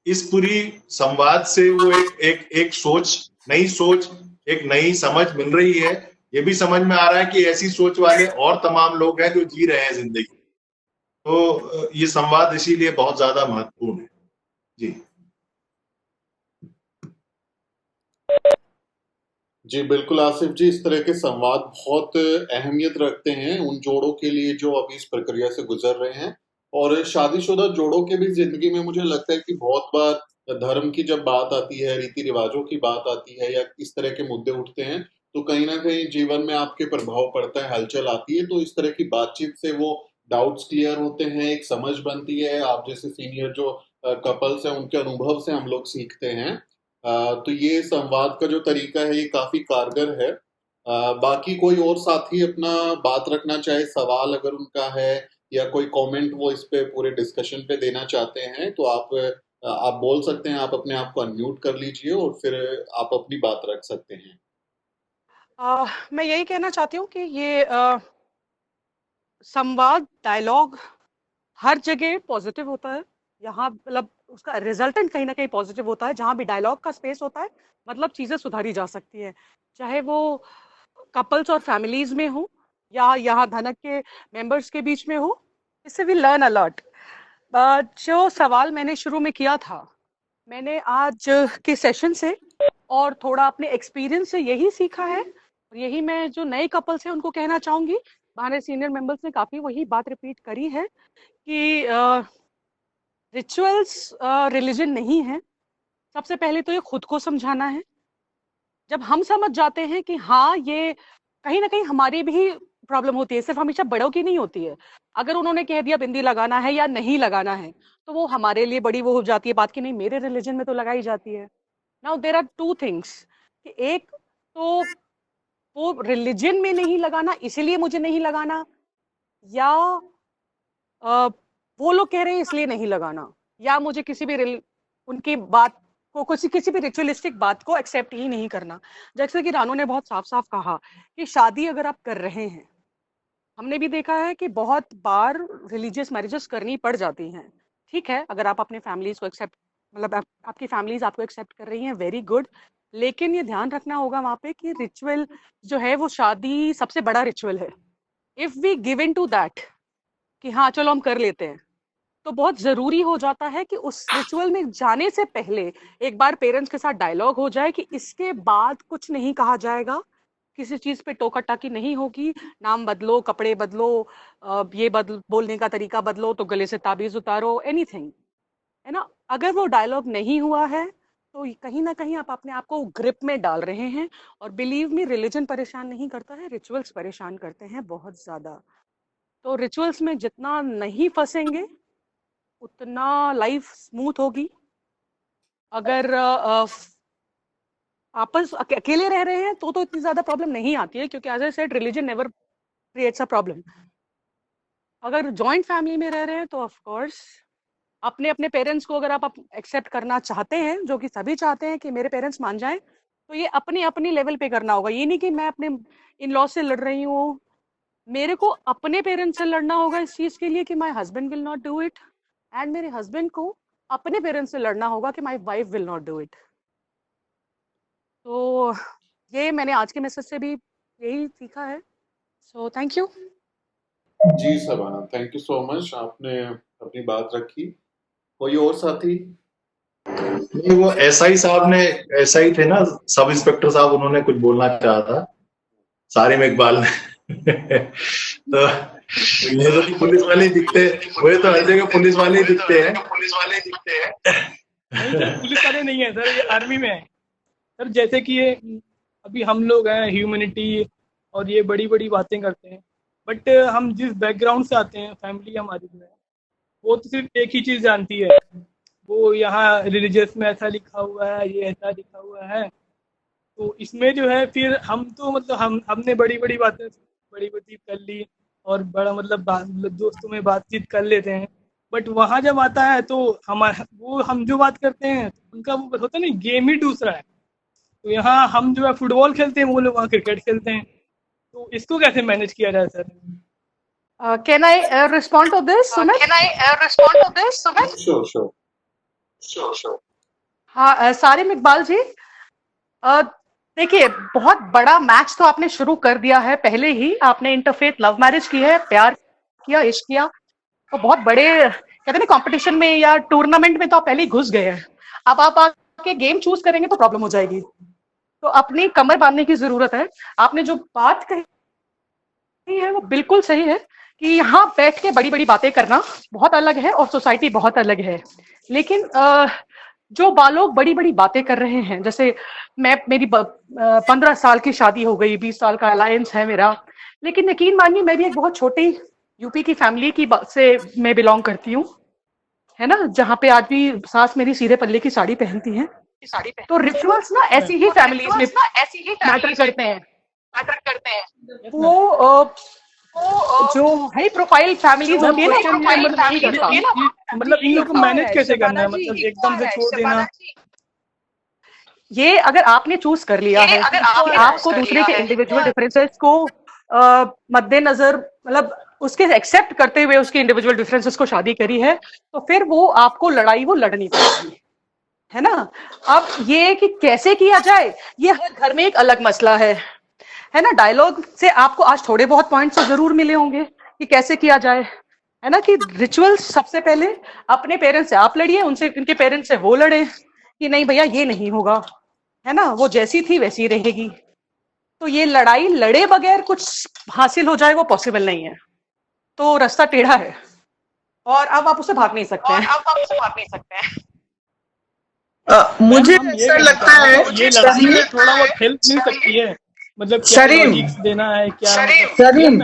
इस पूरी संवाद से वो एक सोच, नई सोच, एक नई समझ मिल रही है। ये भी समझ में आ रहा है कि ऐसी सोच वाले और तमाम लोग हैं जो जी रहे हैं जिंदगी। तो ये संवाद इसीलिए बहुत ज्यादा महत्वपूर्ण है। जी जी बिल्कुल आसिफ जी, इस तरह के संवाद बहुत अहमियत रखते हैं उन जोड़ों के लिए जो अभी इस प्रक्रिया से गुजर रहे हैं। और शादीशुदा जोड़ों के भी जिंदगी में मुझे लगता है कि बहुत बार धर्म की जब बात आती है, रीति रिवाजों की बात आती है, या इस तरह के मुद्दे उठते हैं, तो कहीं ना कहीं जीवन में आपके प्रभाव पड़ता है, हलचल आती है। तो इस तरह की बातचीत से वो डाउट्स क्लियर होते हैं, एक समझ बनती है। आप जैसे सीनियर जो कपल्स हैं उनके अनुभव से हम लोग सीखते हैं। तो ये संवाद का जो तरीका है ये काफी कारगर है। बाकी कोई और साथी अपना बात रखना चाहे, सवाल अगर उनका है या कोई कमेंट वो इस पे पूरे डिस्कशन पे देना चाहते हैं, तो आप बोल सकते हैं। आप अपने आप को अनम्यूट कर लीजिए और फिर आप अपनी बात रख सकते हैं। मैं यही कहना चाहती हूँ कि ये संवाद, डायलॉग हर जगह पॉजिटिव होता है। यहाँ मतलब उसका रिजल्टेंट कहीं ना कहीं पॉजिटिव होता है। जहाँ भी डायलॉग का स्पेस होता है, मतलब चीजें सुधारी जा सकती है, चाहे वो कपल्स और फैमिलीज में हो या यहाँ धनक के मेंबर्स के बीच में हो। इससे वी लर्न अलॉट। जो सवाल मैंने शुरू में किया था, मैंने आज के सेशन से और थोड़ा अपने एक्सपीरियंस से यही सीखा है, और यही मैं जो नए कपल्स हैं उनको कहना चाहूंगी। हमारे सीनियर मेंबर्स ने काफी वही बात रिपीट करी है कि रिचुअल्स रिलीजन नहीं है। सबसे पहले तो ये खुद को समझाना है। जब हम समझ जाते हैं कि हाँ, ये कहीं ना कहीं हमारी भी प्रॉब्लम होती है, सिर्फ हमेशा बड़ों की नहीं होती है। अगर उन्होंने कह दिया बिंदी लगाना है या नहीं लगाना है, तो वो हमारे लिए बड़ी वो हो जाती है बात की, नहीं मेरे रिलीजन में तो लगाई जाती है। Now there are two things कि एक तो वो रिलीजन में नहीं लगाना इसीलिए मुझे नहीं लगाना, या वो लोग कह रहे हैं इसलिए नहीं लगाना, या मुझे किसी भी उनकी बात को, किसी भी रिचुअलिस्टिक बात को एक्सेप्ट ही नहीं करना। जैसे कि रानू ने बहुत साफ साफ कहा कि शादी अगर आप कर रहे हैं, हमने भी देखा है कि बहुत बार रिलीजियस मैरिजेस करनी पड़ जाती हैं। ठीक है, अगर आप अपने फैमिलीज को एक्सेप्ट, मतलब आपकी फैमिलीज आपको एक्सेप्ट कर रही हैं, वेरी गुड। लेकिन ये ध्यान रखना होगा वहां पे कि रिचुअल जो है वो शादी सबसे बड़ा रिचुअल है। If we give in to that कि हाँ चलो हम कर लेते हैं, तो बहुत जरूरी हो जाता है कि उस रिचुअल में जाने से पहले एक बार पेरेंट्स के साथ डायलॉग हो जाए कि इसके बाद कुछ नहीं कहा जाएगा, किसी चीज पे टोका टाकी नहीं होगी, नाम बदलो, कपड़े बदलो, ये बदल, बोलने का तरीका बदलो, तो गले से ताबीज उतारो, एनीथिंग, है ना। अगर वो डायलॉग नहीं हुआ है तो कहीं ना कहीं आप अपने आप को ग्रिप में डाल रहे हैं। और बिलीव मी, रिलीजन परेशान नहीं करता है, रिचुअल्स परेशान करते हैं बहुत ज्यादा। तो रिचुअल्स में जितना नहीं फंसेंगे उतना लाइफ स्मूथ होगी। अगर आपस अकेले रह रहे हैं तो इतनी ज्यादा प्रॉब्लम नहीं आती है, क्योंकि as I said religion never creates a problem. अगर जॉइंट फैमिली में रह रहे हैं तो ऑफ कोर्स अपने अपने पेरेंट्स को अगर आप एक्सेप्ट करना चाहते हैं, जो कि सभी चाहते हैं कि मेरे पेरेंट्स मान जाएं, तो ये अपनी अपनी लेवल पे करना होगा। ये नहीं कि मैं अपने इन लॉ से लड़ रही हूँ, मेरे को अपने पेरेंट्स से लड़ना होगा इस चीज के लिए कि my husband will not do it, and मेरे हस्बैंड को अपने पेरेंट्स से लड़ना होगा कि my wife will not do it. तो ये मैंने आज के मैसेज से भी यही सीखा है। So thank you. जी Shabana, thank you so much, आपने अपनी बात रखी। कोई और साथी? नहीं, वो एसआई साहब ने, एसआई थे ना, सब इंस्पेक्टर साहब, उन्होंने कुछ बोलना चाहा था, सारिम इकबाल ने। तो ये तो पुलिस वाले ही दिखते, वो तो हर जगह पुलिस वाले ही दिखते हैं। नहीं सर, पुलिस वाले नहीं है सर, ये आर्मी में है सर। जैसे कि ये अभी हम लोग हैं ह्यूमैनिटी और ये बड़ी बड़ी बातें करते हैं, बट हम जिस बैकग्राउंड से आते हैं, फैमिली हमारी जो है वो तो सिर्फ एक ही चीज़ जानती है वो यहाँ रिलीजियस में ऐसा लिखा हुआ है, ये ऐसा लिखा हुआ है। तो इसमें जो है फिर हम तो मतलब हमने बड़ी बड़ी बातें कर ली और बड़ा मतलब दोस्तों में बातचीत कर लेते हैं, बट वहाँ जब आता है तो हम जो बात करते हैं उनका वो होता नहीं, गेम ही दूसरा है। तो यहाँ हम जो है फुटबॉल खेलते हैं, वो लोग वहाँ क्रिकेट खेलते हैं। तो इसको कैसे मैनेज किया जाए sir? Can I respond to this, Sumit? Sure. हाँ, सारिम इकबाल जी, देखिए बहुत बड़ा मैच तो आपने शुरू कर दिया है पहले ही। आपने इंटरफेथ लव मैरिज की है, प्यार किया, इश्क किया, तो बहुत बड़े कहते हैं कंपटीशन में या टूर्नामेंट में तो आप पहले ही घुस गए हैं। अब आप आके गेम चूज करेंगे तो प्रॉब्लम हो जाएगी। तो अपनी कमर बांधने की जरूरत है। आपने जो बात कही है वो बिल्कुल सही है कि यहाँ बैठ के बड़ी बड़ी बातें करना बहुत अलग है और सोसाइटी बहुत अलग है। लेकिन जो लोग बड़ी बड़ी बातें कर रहे हैं, जैसे मेरी 15 साल की शादी हो गई, 20 साल का अलायंस है मेरा, लेकिन यकीन मानिए मैं भी एक बहुत छोटी यूपी की फैमिली की से मैं बिलोंग करती हूँ, है ना, जहाँ पे आज भी सास मेरी सीधे पल्ले की साड़ी पहनती है। तो रिचुअल्स ना ऐसी ही फैमिलीज में मैटर करते हैं। वो जो हाई प्रोफाइल फैमिलीज होती है ना, मतलब इन लोगों को मैनेज कैसे करना है, मतलब एकदम से छोड़ देना। ये अगर आपने चूज कर लिया है कि आपको दूसरे के इंडिविजुअल डिफरेंसेस को मद्देनजर, मतलब उसके एक्सेप्ट करते हुए उसके इंडिविजुअल डिफरेंसेस को शादी करी है, तो फिर वो आपको लड़ाई वो लड़नी पड़ेगी, है ना। अब ये कि कैसे किया जाए, ये हर घर में एक अलग मसला है ना। डायलॉग से आपको आज थोड़े बहुत पॉइंट्स जरूर मिले होंगे कि कैसे किया जाए, है ना, कि रिचुअल्स सबसे पहले अपने पेरेंट्स से आप लड़िए, उनसे उनके पेरेंट्स से वो लड़े कि नहीं भैया ये नहीं होगा, है ना, वो जैसी थी वैसी रहेगी। तो ये लड़ाई लड़े बगैर कुछ हासिल हो जाए वो पॉसिबल नहीं है। तो रास्ता टेढ़ा है और अब आप उसे भाग नहीं सकते हैं। मुझे ऐसा लगता है ये लड़ाई में थोड़ा बहुत हेल्प मिल सकती है, मतलब क्या लॉजिक्स देना है क्या? शरीम,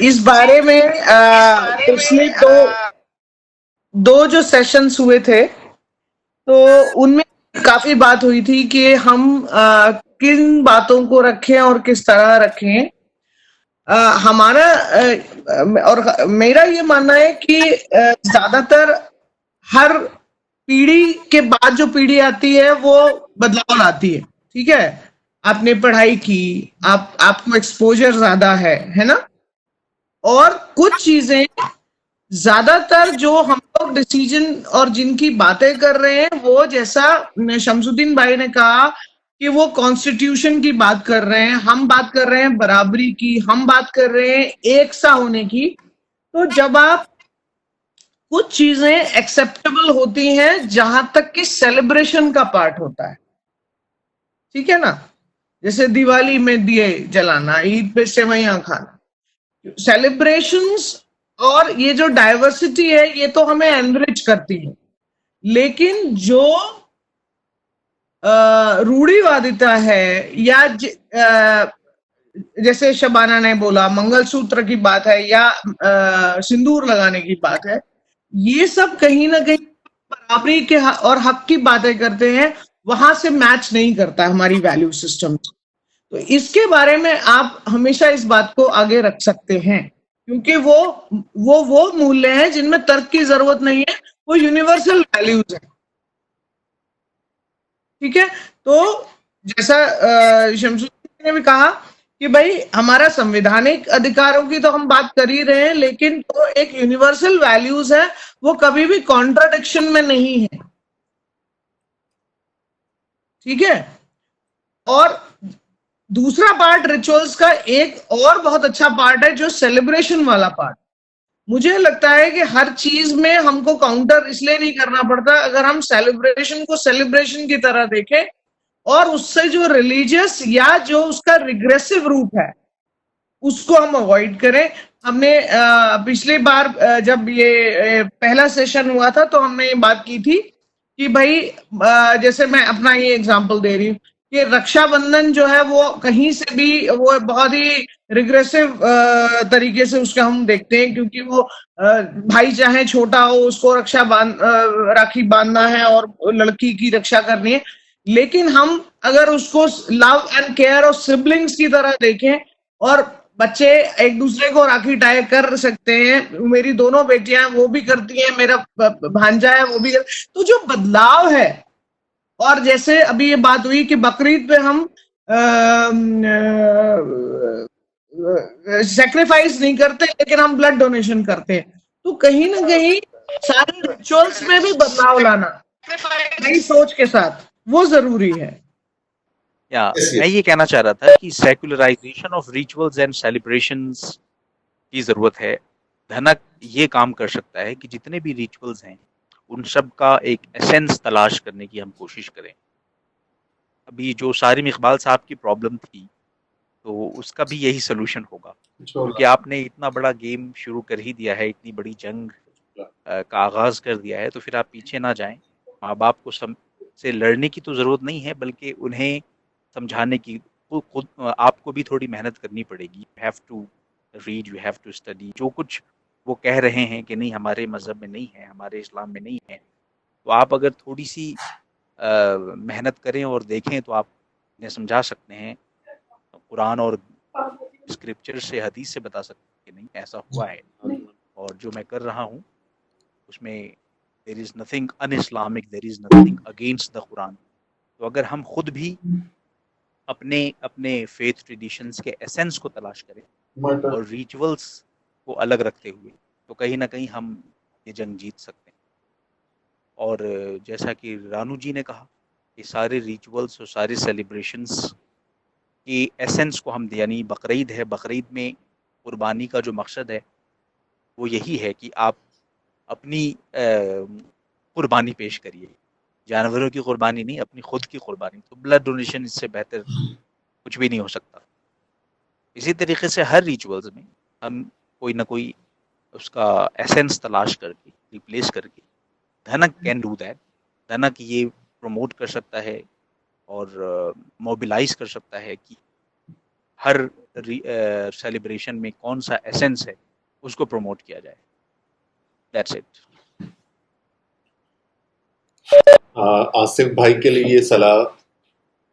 इस बारे में पिछले दो जो सेशंस हुए थे तो उनमें काफी बात हुई थी कि हम किन बातों को रखें और किस तरह रखें। हमारा और मेरा ये मानना है कि ज्यादातर हर पीढ़ी के बाद जो पीढ़ी आती है वो बदलाव लाती है। ठीक है, आपने पढ़ाई की, आपको एक्सपोजर ज्यादा है ना, और कुछ चीजें ज्यादातर जो हम लोग डिसीजन और जिनकी बातें कर रहे हैं वो, जैसा शमसुद्दीन भाई ने कहा कि वो कॉन्स्टिट्यूशन की बात कर रहे हैं, हम बात कर रहे हैं बराबरी की, हम बात कर रहे हैं एक सा होने की। तो जब आप कुछ चीजें एक्सेप्टेबल होती हैं जहां तक कि सेलिब्रेशन का पार्ट होता है, ठीक है ना, जैसे दिवाली में दिए जलाना, ईद पे सेवैयां खाना, सेलिब्रेशंस और ये जो डाइवर्सिटी है ये तो हमें एनरिच करती है। लेकिन जो रूढ़िवादिता है या जैसे शबाना ने बोला मंगलसूत्र की बात है या सिंदूर लगाने की बात है, ये सब कहीं ना कहीं बराबरी के और हक की बातें करते हैं, वहां से मैच नहीं करता हमारी वैल्यू सिस्टम। तो इसके बारे में आप हमेशा इस बात को आगे रख सकते हैं, क्योंकि वो मूल्य हैं जिनमें तर्क की जरूरत नहीं है, वो यूनिवर्सल वैल्यूज है। ठीक है, तो जैसा शमसुद्दीन ने भी कहा कि भाई हमारा संवैधानिक अधिकारों की तो हम बात कर ही रहे हैं, लेकिन तो एक यूनिवर्सल वैल्यूज है, वो कभी भी कॉन्ट्राडिक्शन में नहीं है। ठीक है, और दूसरा पार्ट रिचुअल्स का एक और बहुत अच्छा पार्ट है जो सेलिब्रेशन वाला पार्ट। मुझे लगता है कि हर चीज में हमको काउंटर इसलिए नहीं करना पड़ता अगर हम सेलिब्रेशन को सेलिब्रेशन की तरह देखें और उससे जो रिलीजियस या जो उसका रिग्रेसिव रूप है उसको हम अवॉइड करें। हमने पिछली बार जब ये पहला सेशन हुआ था तो हमने ये बात की थी कि भाई जैसे मैं अपना ये एग्जांपल दे रही हूँ कि रक्षाबंधन जो है वो कहीं से भी वो बहुत ही रिग्रेसिव तरीके से उसका हम देखते हैं, क्योंकि वो भाई चाहे छोटा हो उसको राखी बांधना है और लड़की की रक्षा करनी है, लेकिन हम अगर उसको लव एंड केयर और सिबलिंग्स की तरह देखें और बच्चे एक दूसरे को राखी टाई कर सकते हैं, मेरी दोनों बेटियां वो भी करती हैं, मेरा भांजा है वो भी तो जो बदलाव है, और जैसे अभी ये बात हुई कि बकरीद पे हम सेक्रीफाइस नहीं करते लेकिन हम ब्लड डोनेशन करते हैं, तो कहीं ना कहीं सारे रिचुअल्स में भी बदलाव लाना नई सोच के साथ वो जरूरी है। या मैं ये कहना चाह रहा था कि secularisation of rituals and celebrations की जरूरत है। धनक ये काम कर सकता है कि जितने भी रिचुअल्स हैं उन सब का एक एसेंस तलाश करने की हम कोशिश करें। अभी जो सारिम इकबाल साहब की प्रॉब्लम थी तो उसका भी यही सोल्यूशन होगा, क्योंकि आपने इतना बड़ा गेम शुरू कर ही दिया है, इतनी बड़ी जंग का आगाज कर दिया है, तो फिर आप पीछे ना जाएं। माँ बाप को से लड़ने की तो जरूरत नहीं है, बल्कि उन्हें समझाने की खुद आपको भी थोड़ी मेहनत करनी पड़ेगी। You have to read, you have to study. जो कुछ वो कह रहे हैं कि नहीं हमारे मज़हब में नहीं है, हमारे इस्लाम में नहीं है, तो आप अगर थोड़ी सी मेहनत करें और देखें तो आप उन्हें समझा सकते हैं। कुरान और स्क्रिप्चर से, हदीस से बता सकते हैं कि नहीं ऐसा हुआ है, और जो मैं कर रहा हूँ उसमें there is nothing unislamic, there is nothing against the Quran. तो अगर हम खुद भी अपने अपने फेथ ट्रेडिशंस के एसेंस को तलाश करें और रिचुअल्स को अलग रखते हुए, तो कहीं ना कहीं हम ये जंग जीत सकते हैं। और जैसा कि रानू जी ने कहा कि सारे रिचुअल्स और सारे सेलिब्रेशंस की एसेंस को हम, यानी बकरीद है, बकरीद में कुर्बानी का जो मकसद है वो यही है कि आप अपनी कुर्बानी पेश करिए, जानवरों की कुर्बानी नहीं, अपनी खुद की कुर्बानी। तो ब्लड डोनेशन इससे बेहतर कुछ भी नहीं हो सकता। इसी तरीके से हर रिचुअल्स में हम कोई ना कोई उसका एसेंस तलाश करके, रिप्लेस करके, धनक कैन डू दैट। धनक ये प्रमोट कर सकता है और मोबिलाइज कर सकता है कि हर सेलिब्रेशन में कौन सा एसेंस है उसको प्रमोट किया जाए। That's it. आसिफ भाई के लिए ये सलाह,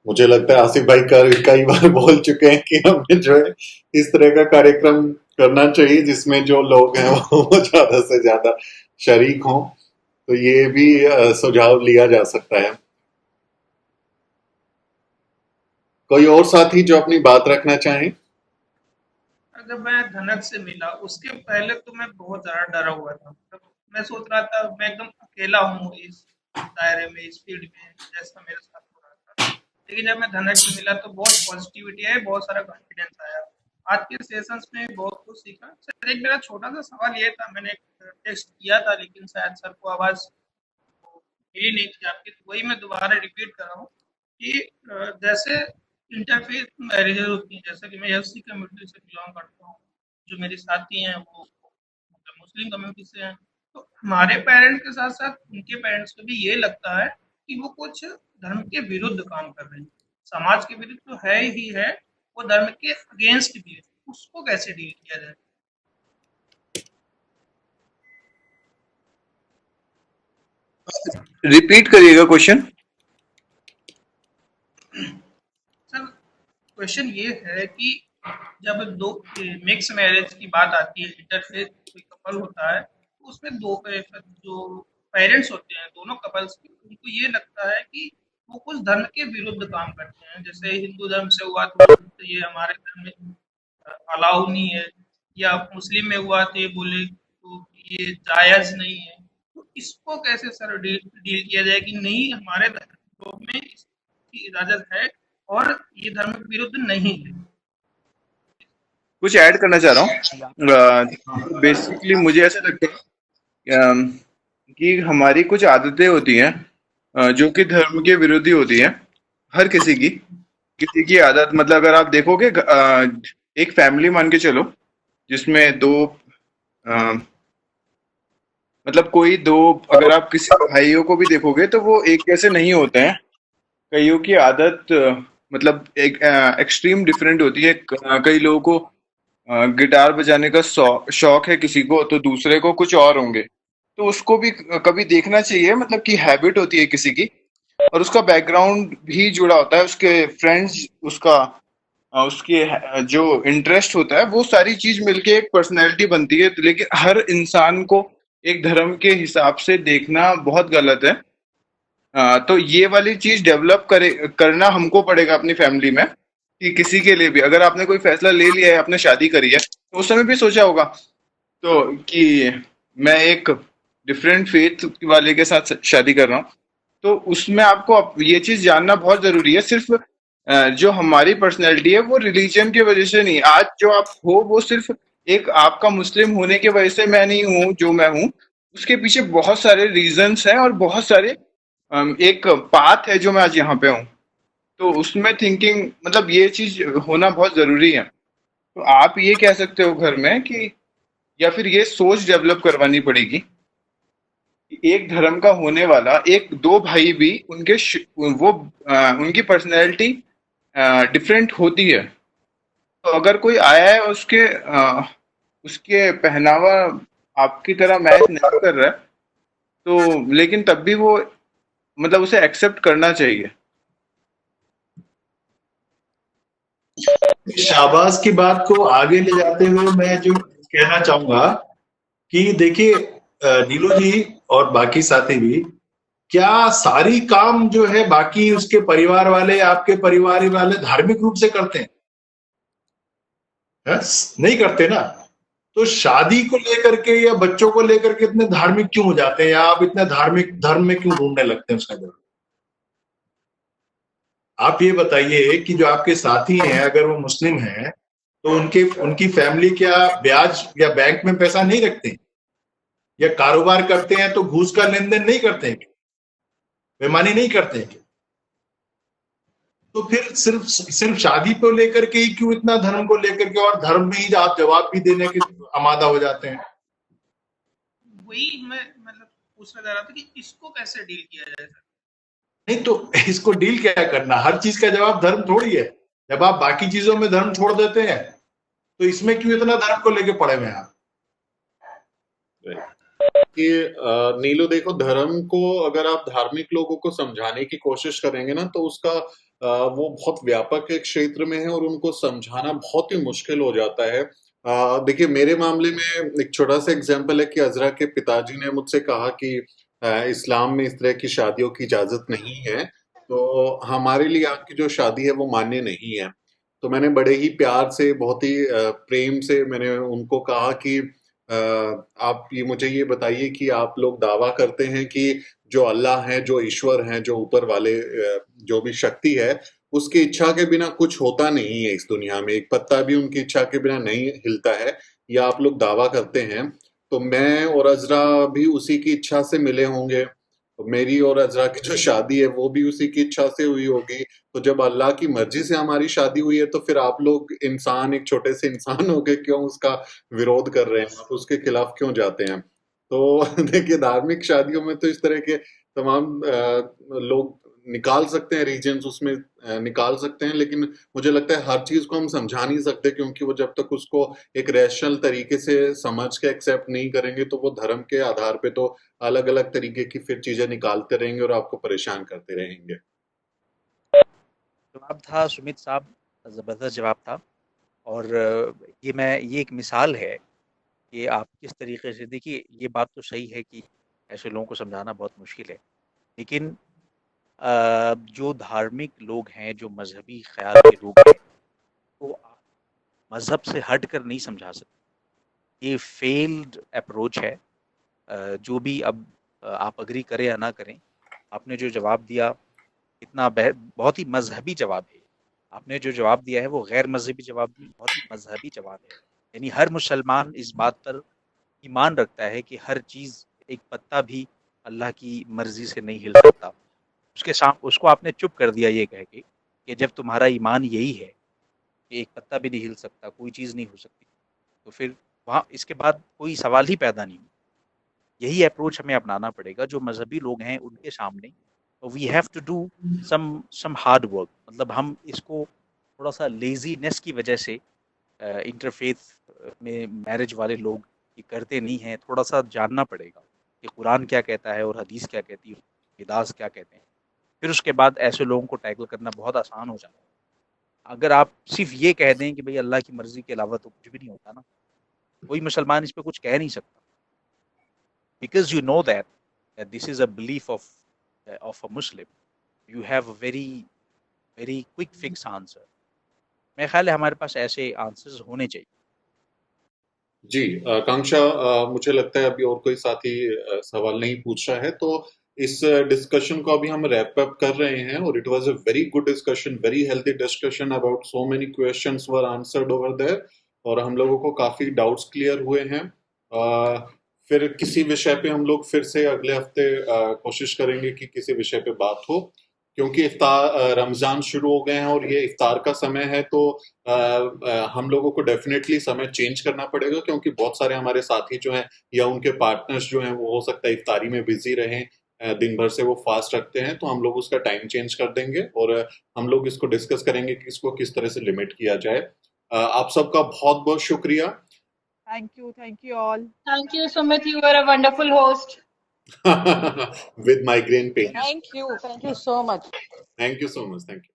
मुझे लगता है आसिफ भाई कई बार बोल चुके हैं कि हमें जो है इस तरह का कार्यक्रम करना चाहिए जिसमें जो लोग हैं वो ज्यादा से ज्यादा शरीक हों, तो ये भी सुझाव लिया जा सकता है। कोई और साथी जो अपनी बात रखना चाहें? अगर मैं धनक से मिला उसके पहले तो मैं बहुत ज्यादा डरा हुआ था। मैं सोच रहा था मैं एकदम अकेला हूँ इस दायरे में, इस फील्ड में, जैसा मेरे साथ हो रहा था। लेकिन जब मैं धनक से मिला तो बहुत पॉजिटिविटी है, बहुत सारा कॉन्फिडेंस आया। आज के सेशंस में बहुत कुछ सीखा। सर एक मेरा छोटा सा सवाल ये था, मैंने टेक्स्ट किया था लेकिन शायद सर को आवाज मिली नहीं थी आपकी, तो वही मैं दोबारा रिपीट कर रहा हूँ कि जैसे इंटरफेस मैरिजेज होती हैं, जैसे कि मैं एससी कम्युनिटी से बिलोंग करता हूँ, जो मेरे साथी हैं वो मतलब मुस्लिम कम्युनिटी से हैं, तो हमारे पेरेंट्स के साथ साथ उनके पेरेंट्स को भी ये लगता है कि वो कुछ धर्म के विरुद्ध काम कर रहे हैं। समाज के विरुद्ध तो है ही है, वो धर्म के अगेंस्ट भी है। उसको कैसे डील किया जाए? रिपीट करिएगा क्वेश्चन। सर क्वेश्चन ये है कि जब दो मिक्स मैरिज की बात आती है, इंटरफेस कोई कपल होता है, तो उसमें दो जो पेरेंट्स होते हैं दोनों कपल्स के, उनको ये लगता है कि वो कुछ धर्म के विरुद्ध काम करते हैं। जैसे हिंदू धर्म से हुआ तो ये हमारे धर्म में अलाउ नहीं है, या मुस्लिम में हुआ तो ये बोले तो ये जायज नहीं है। तो इसको कैसे सर डील किया जाए कि नहीं हमारे धर्म में इसकी इजाजत है और ये धर्म के विरुद्ध नहीं है? कुछ ऐड करना चाह रहा हूँ। बेसिकली मुझे ऐसा लगता है कि हमारी कुछ आदतें होती हैं जो कि धर्म के विरोधी होती हैं। हर किसी की आदत, मतलब अगर आप देखोगे एक फैमिली मान के चलो जिसमें दो मतलब कोई दो, अगर आप किसी भाइयों को भी देखोगे तो वो एक जैसे नहीं होते हैं। कईयों की आदत मतलब एक एक्सट्रीम डिफरेंट होती है। कई लोगों को गिटार बजाने का शौक है किसी को, तो दूसरे को कुछ और होंगे। तो उसको भी कभी देखना चाहिए, मतलब कि हैबिट होती है किसी की और उसका बैकग्राउंड भी जुड़ा होता है, उसके फ्रेंड्स, उसके जो इंटरेस्ट होता है, वो सारी चीज मिलके एक पर्सनैलिटी बनती है। लेकिन हर इंसान को एक धर्म के हिसाब से देखना बहुत गलत है। तो ये वाली चीज डेवलप करना हमको पड़ेगा अपनी फैमिली में, कि किसी के लिए भी अगर आपने कोई फैसला ले लिया है, आपने शादी करी है, तो उस समय भी सोचा होगा तो कि मैं एक डिफरेंट फेथ वाले के साथ शादी कर रहा हूँ। तो उसमें आपको ये चीज जानना बहुत जरूरी है। सिर्फ जो हमारी पर्सनैलिटी है वो रिलीजन की वजह से नहीं, आज जो आप हो वो सिर्फ एक आपका मुस्लिम होने की वजह से मैं नहीं हूँ जो मैं हूँ, उसके पीछे बहुत सारे रीजंस हैं और बहुत सारे एक पाथ है जो मैं आज यहाँ पे हूँ। तो उसमें थिंकिंग, मतलब ये चीज होना बहुत जरूरी है। तो आप ये कह सकते हो घर में कि, या फिर ये सोच डेवलप करवानी पड़ेगी कि एक धर्म का होने वाला एक दो भाई भी उनकी पर्सनैलिटी डिफरेंट होती है। तो अगर कोई आया है उसके पहनावा आपकी तरह मैच नहीं कर रहा है, तो लेकिन तब भी वो, मतलब उसे एक्सेप्ट करना चाहिए। शाहबाज की बात को आगे ले जाते हुए मैं जो कहना चाहूंगा कि देखिए नीलू जी और बाकी साथी भी, क्या सारी काम जो है बाकी उसके परिवार वाले, आपके परिवार वाले धार्मिक रूप से करते हैं? नहीं करते ना। तो शादी को लेकर के या बच्चों को लेकर के इतने धार्मिक क्यों हो जाते हैं, या आप इतने धार्मिक धर्म में क्यों ढूंढने लगते हैं उसका जवाब? आप ये बताइए कि जो आपके साथी हैं अगर वो मुस्लिम हैं, तो उनकी फैमिली क्या ब्याज या बैंक में पैसा नहीं रखते, या कारोबार करते हैं तो घूस का लेन देन नहीं करते हैं, बेईमानी नहीं करते हैं? तो फिर सिर्फ शादी को लेकर के ही क्यों इतना धर्म को लेकर के, और धर्म में ही आप जवाब भी देने के आमादा हो जाते हैं? वही मैं मतलब पूछना चाह रहा था कि इसको कैसे डील किया जाए सर? नहीं तो इसको डील क्या करना, हर चीज का जवाब धर्म थोड़ी है। जब आप बाकी चीजों में धर्म छोड़ देते हैं तो इसमें क्यों इतना धर्म को लेके पड़े हुए हैं आप? कि नीलू देखो, धर्म को अगर आप धार्मिक लोगों को समझाने की कोशिश करेंगे ना, तो उसका वो बहुत व्यापक एक क्षेत्र में है और उनको समझाना बहुत ही मुश्किल हो जाता है। देखिए मेरे मामले में एक छोटा सा एग्जांपल है कि अजरा के पिताजी ने मुझसे कहा कि इस्लाम में इस तरह की शादियों की इजाजत नहीं है, तो हमारे लिए आपकी जो शादी है वो मान्य नहीं है। तो मैंने बड़े ही प्यार से, बहुत ही प्रेम से मैंने उनको कहा कि आप मुझे ये बताइए कि आप लोग दावा करते हैं कि जो अल्लाह है, जो ईश्वर हैं, जो ऊपर वाले जो भी शक्ति है, उसकी इच्छा के बिना कुछ होता नहीं है इस दुनिया में, एक पत्ता भी उनकी इच्छा के बिना नहीं हिलता है, ये आप लोग दावा करते हैं। तो मैं और अजरा भी उसी की इच्छा से मिले होंगे, तो मेरी और अजरा की जो शादी है वो भी उसी की इच्छा से हुई होगी। तो जब अल्लाह की मर्जी से हमारी शादी हुई है, तो फिर आप लोग इंसान, एक छोटे से इंसान हो के क्यों उसका विरोध कर रहे हैं, आप उसके खिलाफ क्यों जाते हैं? तो देखिए धार्मिक शादियों में तो इस तरह के तमाम लोग निकाल सकते हैं, रीजन्स उसमें निकाल सकते हैं, लेकिन मुझे लगता है हर चीज को हम समझा नहीं सकते, क्योंकि वो जब तक उसको एक रैशनल तरीके से समझ के एक्सेप्ट नहीं करेंगे, तो वो धर्म के आधार पे तो अलग अलग तरीके की फिर चीजें निकालते रहेंगे और आपको परेशान करते रहेंगे। जवाब था सुमित साहब, जबरदस्त जवाब था। और ये एक मिसाल है कि आप किस तरीके से, देखिए ये बात तो सही है कि ऐसे लोगों को समझाना बहुत मुश्किल है, लेकिन जो धार्मिक लोग हैं, जो मजहबी ख्याल के लोग हैं, तो आप मजहब से हट कर नहीं समझा सकते। ये फेल्ड अप्रोच है। जो भी अब आप अग्री करें या ना करें, आपने जो जवाब दिया इतना बहुत ही मजहबी जवाब है। आपने जो जवाब दिया है वो गैर मजहबी जवाब नहीं, बहुत ही मजहबी जवाब है। यानी हर मुसलमान इस बात पर ईमान रखता है कि हर चीज़, एक पत्ता भी अल्लाह की मर्जी से नहीं हिल सकता। उसके सामने उसको आपने चुप कर दिया ये कह के कि जब तुम्हारा ईमान यही है कि एक पत्ता भी नहीं हिल सकता, कोई चीज़ नहीं हो सकती, तो फिर वहाँ इसके बाद कोई सवाल ही पैदा नहीं हो। यही अप्रोच हमें अपनाना पड़ेगा जो मजहबी लोग हैं उनके सामने। We have to do some hard work. मतलब हम इसको थोड़ा सा लेजीनेस की वजह से इंटरफेथ में मैरिज वाले लोग ये करते नहीं हैं, थोड़ा सा जानना पड़ेगा कि कुरान क्या कहता है और हदीस क्या कहती है, हिदास क्या कहते हैं। फिर उसके बाद ऐसे लोगों को टैकल करना बहुत आसान हो जाता है। अगर आप सिर्फ ये कह दें कि भाई अल्लाह की मर्जी के अलावा तो कुछ भी नहीं होता ना, कोई मुसलमान इस पे कुछ कह नहीं सकता, because you know that this is a belief of a Muslim, you have a very quick fix answer. मेरे ख्याल है हमारे पास ऐसे आंसर्स होने चाहिए। जी, आकांक्षा, मुझे लगता है अभी और कोई साथी सवाल नहीं पूछ रहा है, तो इस डिस्कशन को अभी हम रैप अप कर रहे हैं। और it was a very good discussion, very healthy discussion about so many questions were answered over there, और हम लोगों को काफी डाउट्स क्लियर हुए हैं। फिर किसी विषय पे हम लोग फिर से अगले हफ्ते कोशिश करेंगे कि किसी विषय पे बात हो, क्योंकि इफ्तार रमजान शुरू हो गए हैं और ये इफ्तार का समय है, तो हम लोगों को डेफिनेटली समय चेंज करना पड़ेगा, क्योंकि बहुत सारे हमारे साथी जो हैं या उनके पार्टनर्स जो हैं वो हो सकता है इफ्तारी में बिजी रहें, दिन भर से वो फास्ट रखते हैं, तो हम लोग उसका टाइम चेंज कर देंगे और हम लोग इसको डिस्कस करेंगे कि इसको किस तरह से लिमिट किया जाए। आप सबका बहुत बहुत शुक्रिया। Thank you all. Thank you, Sumit. You were a wonderful host. With migraine pain. Thank you so much. Thank you so much. Thank you.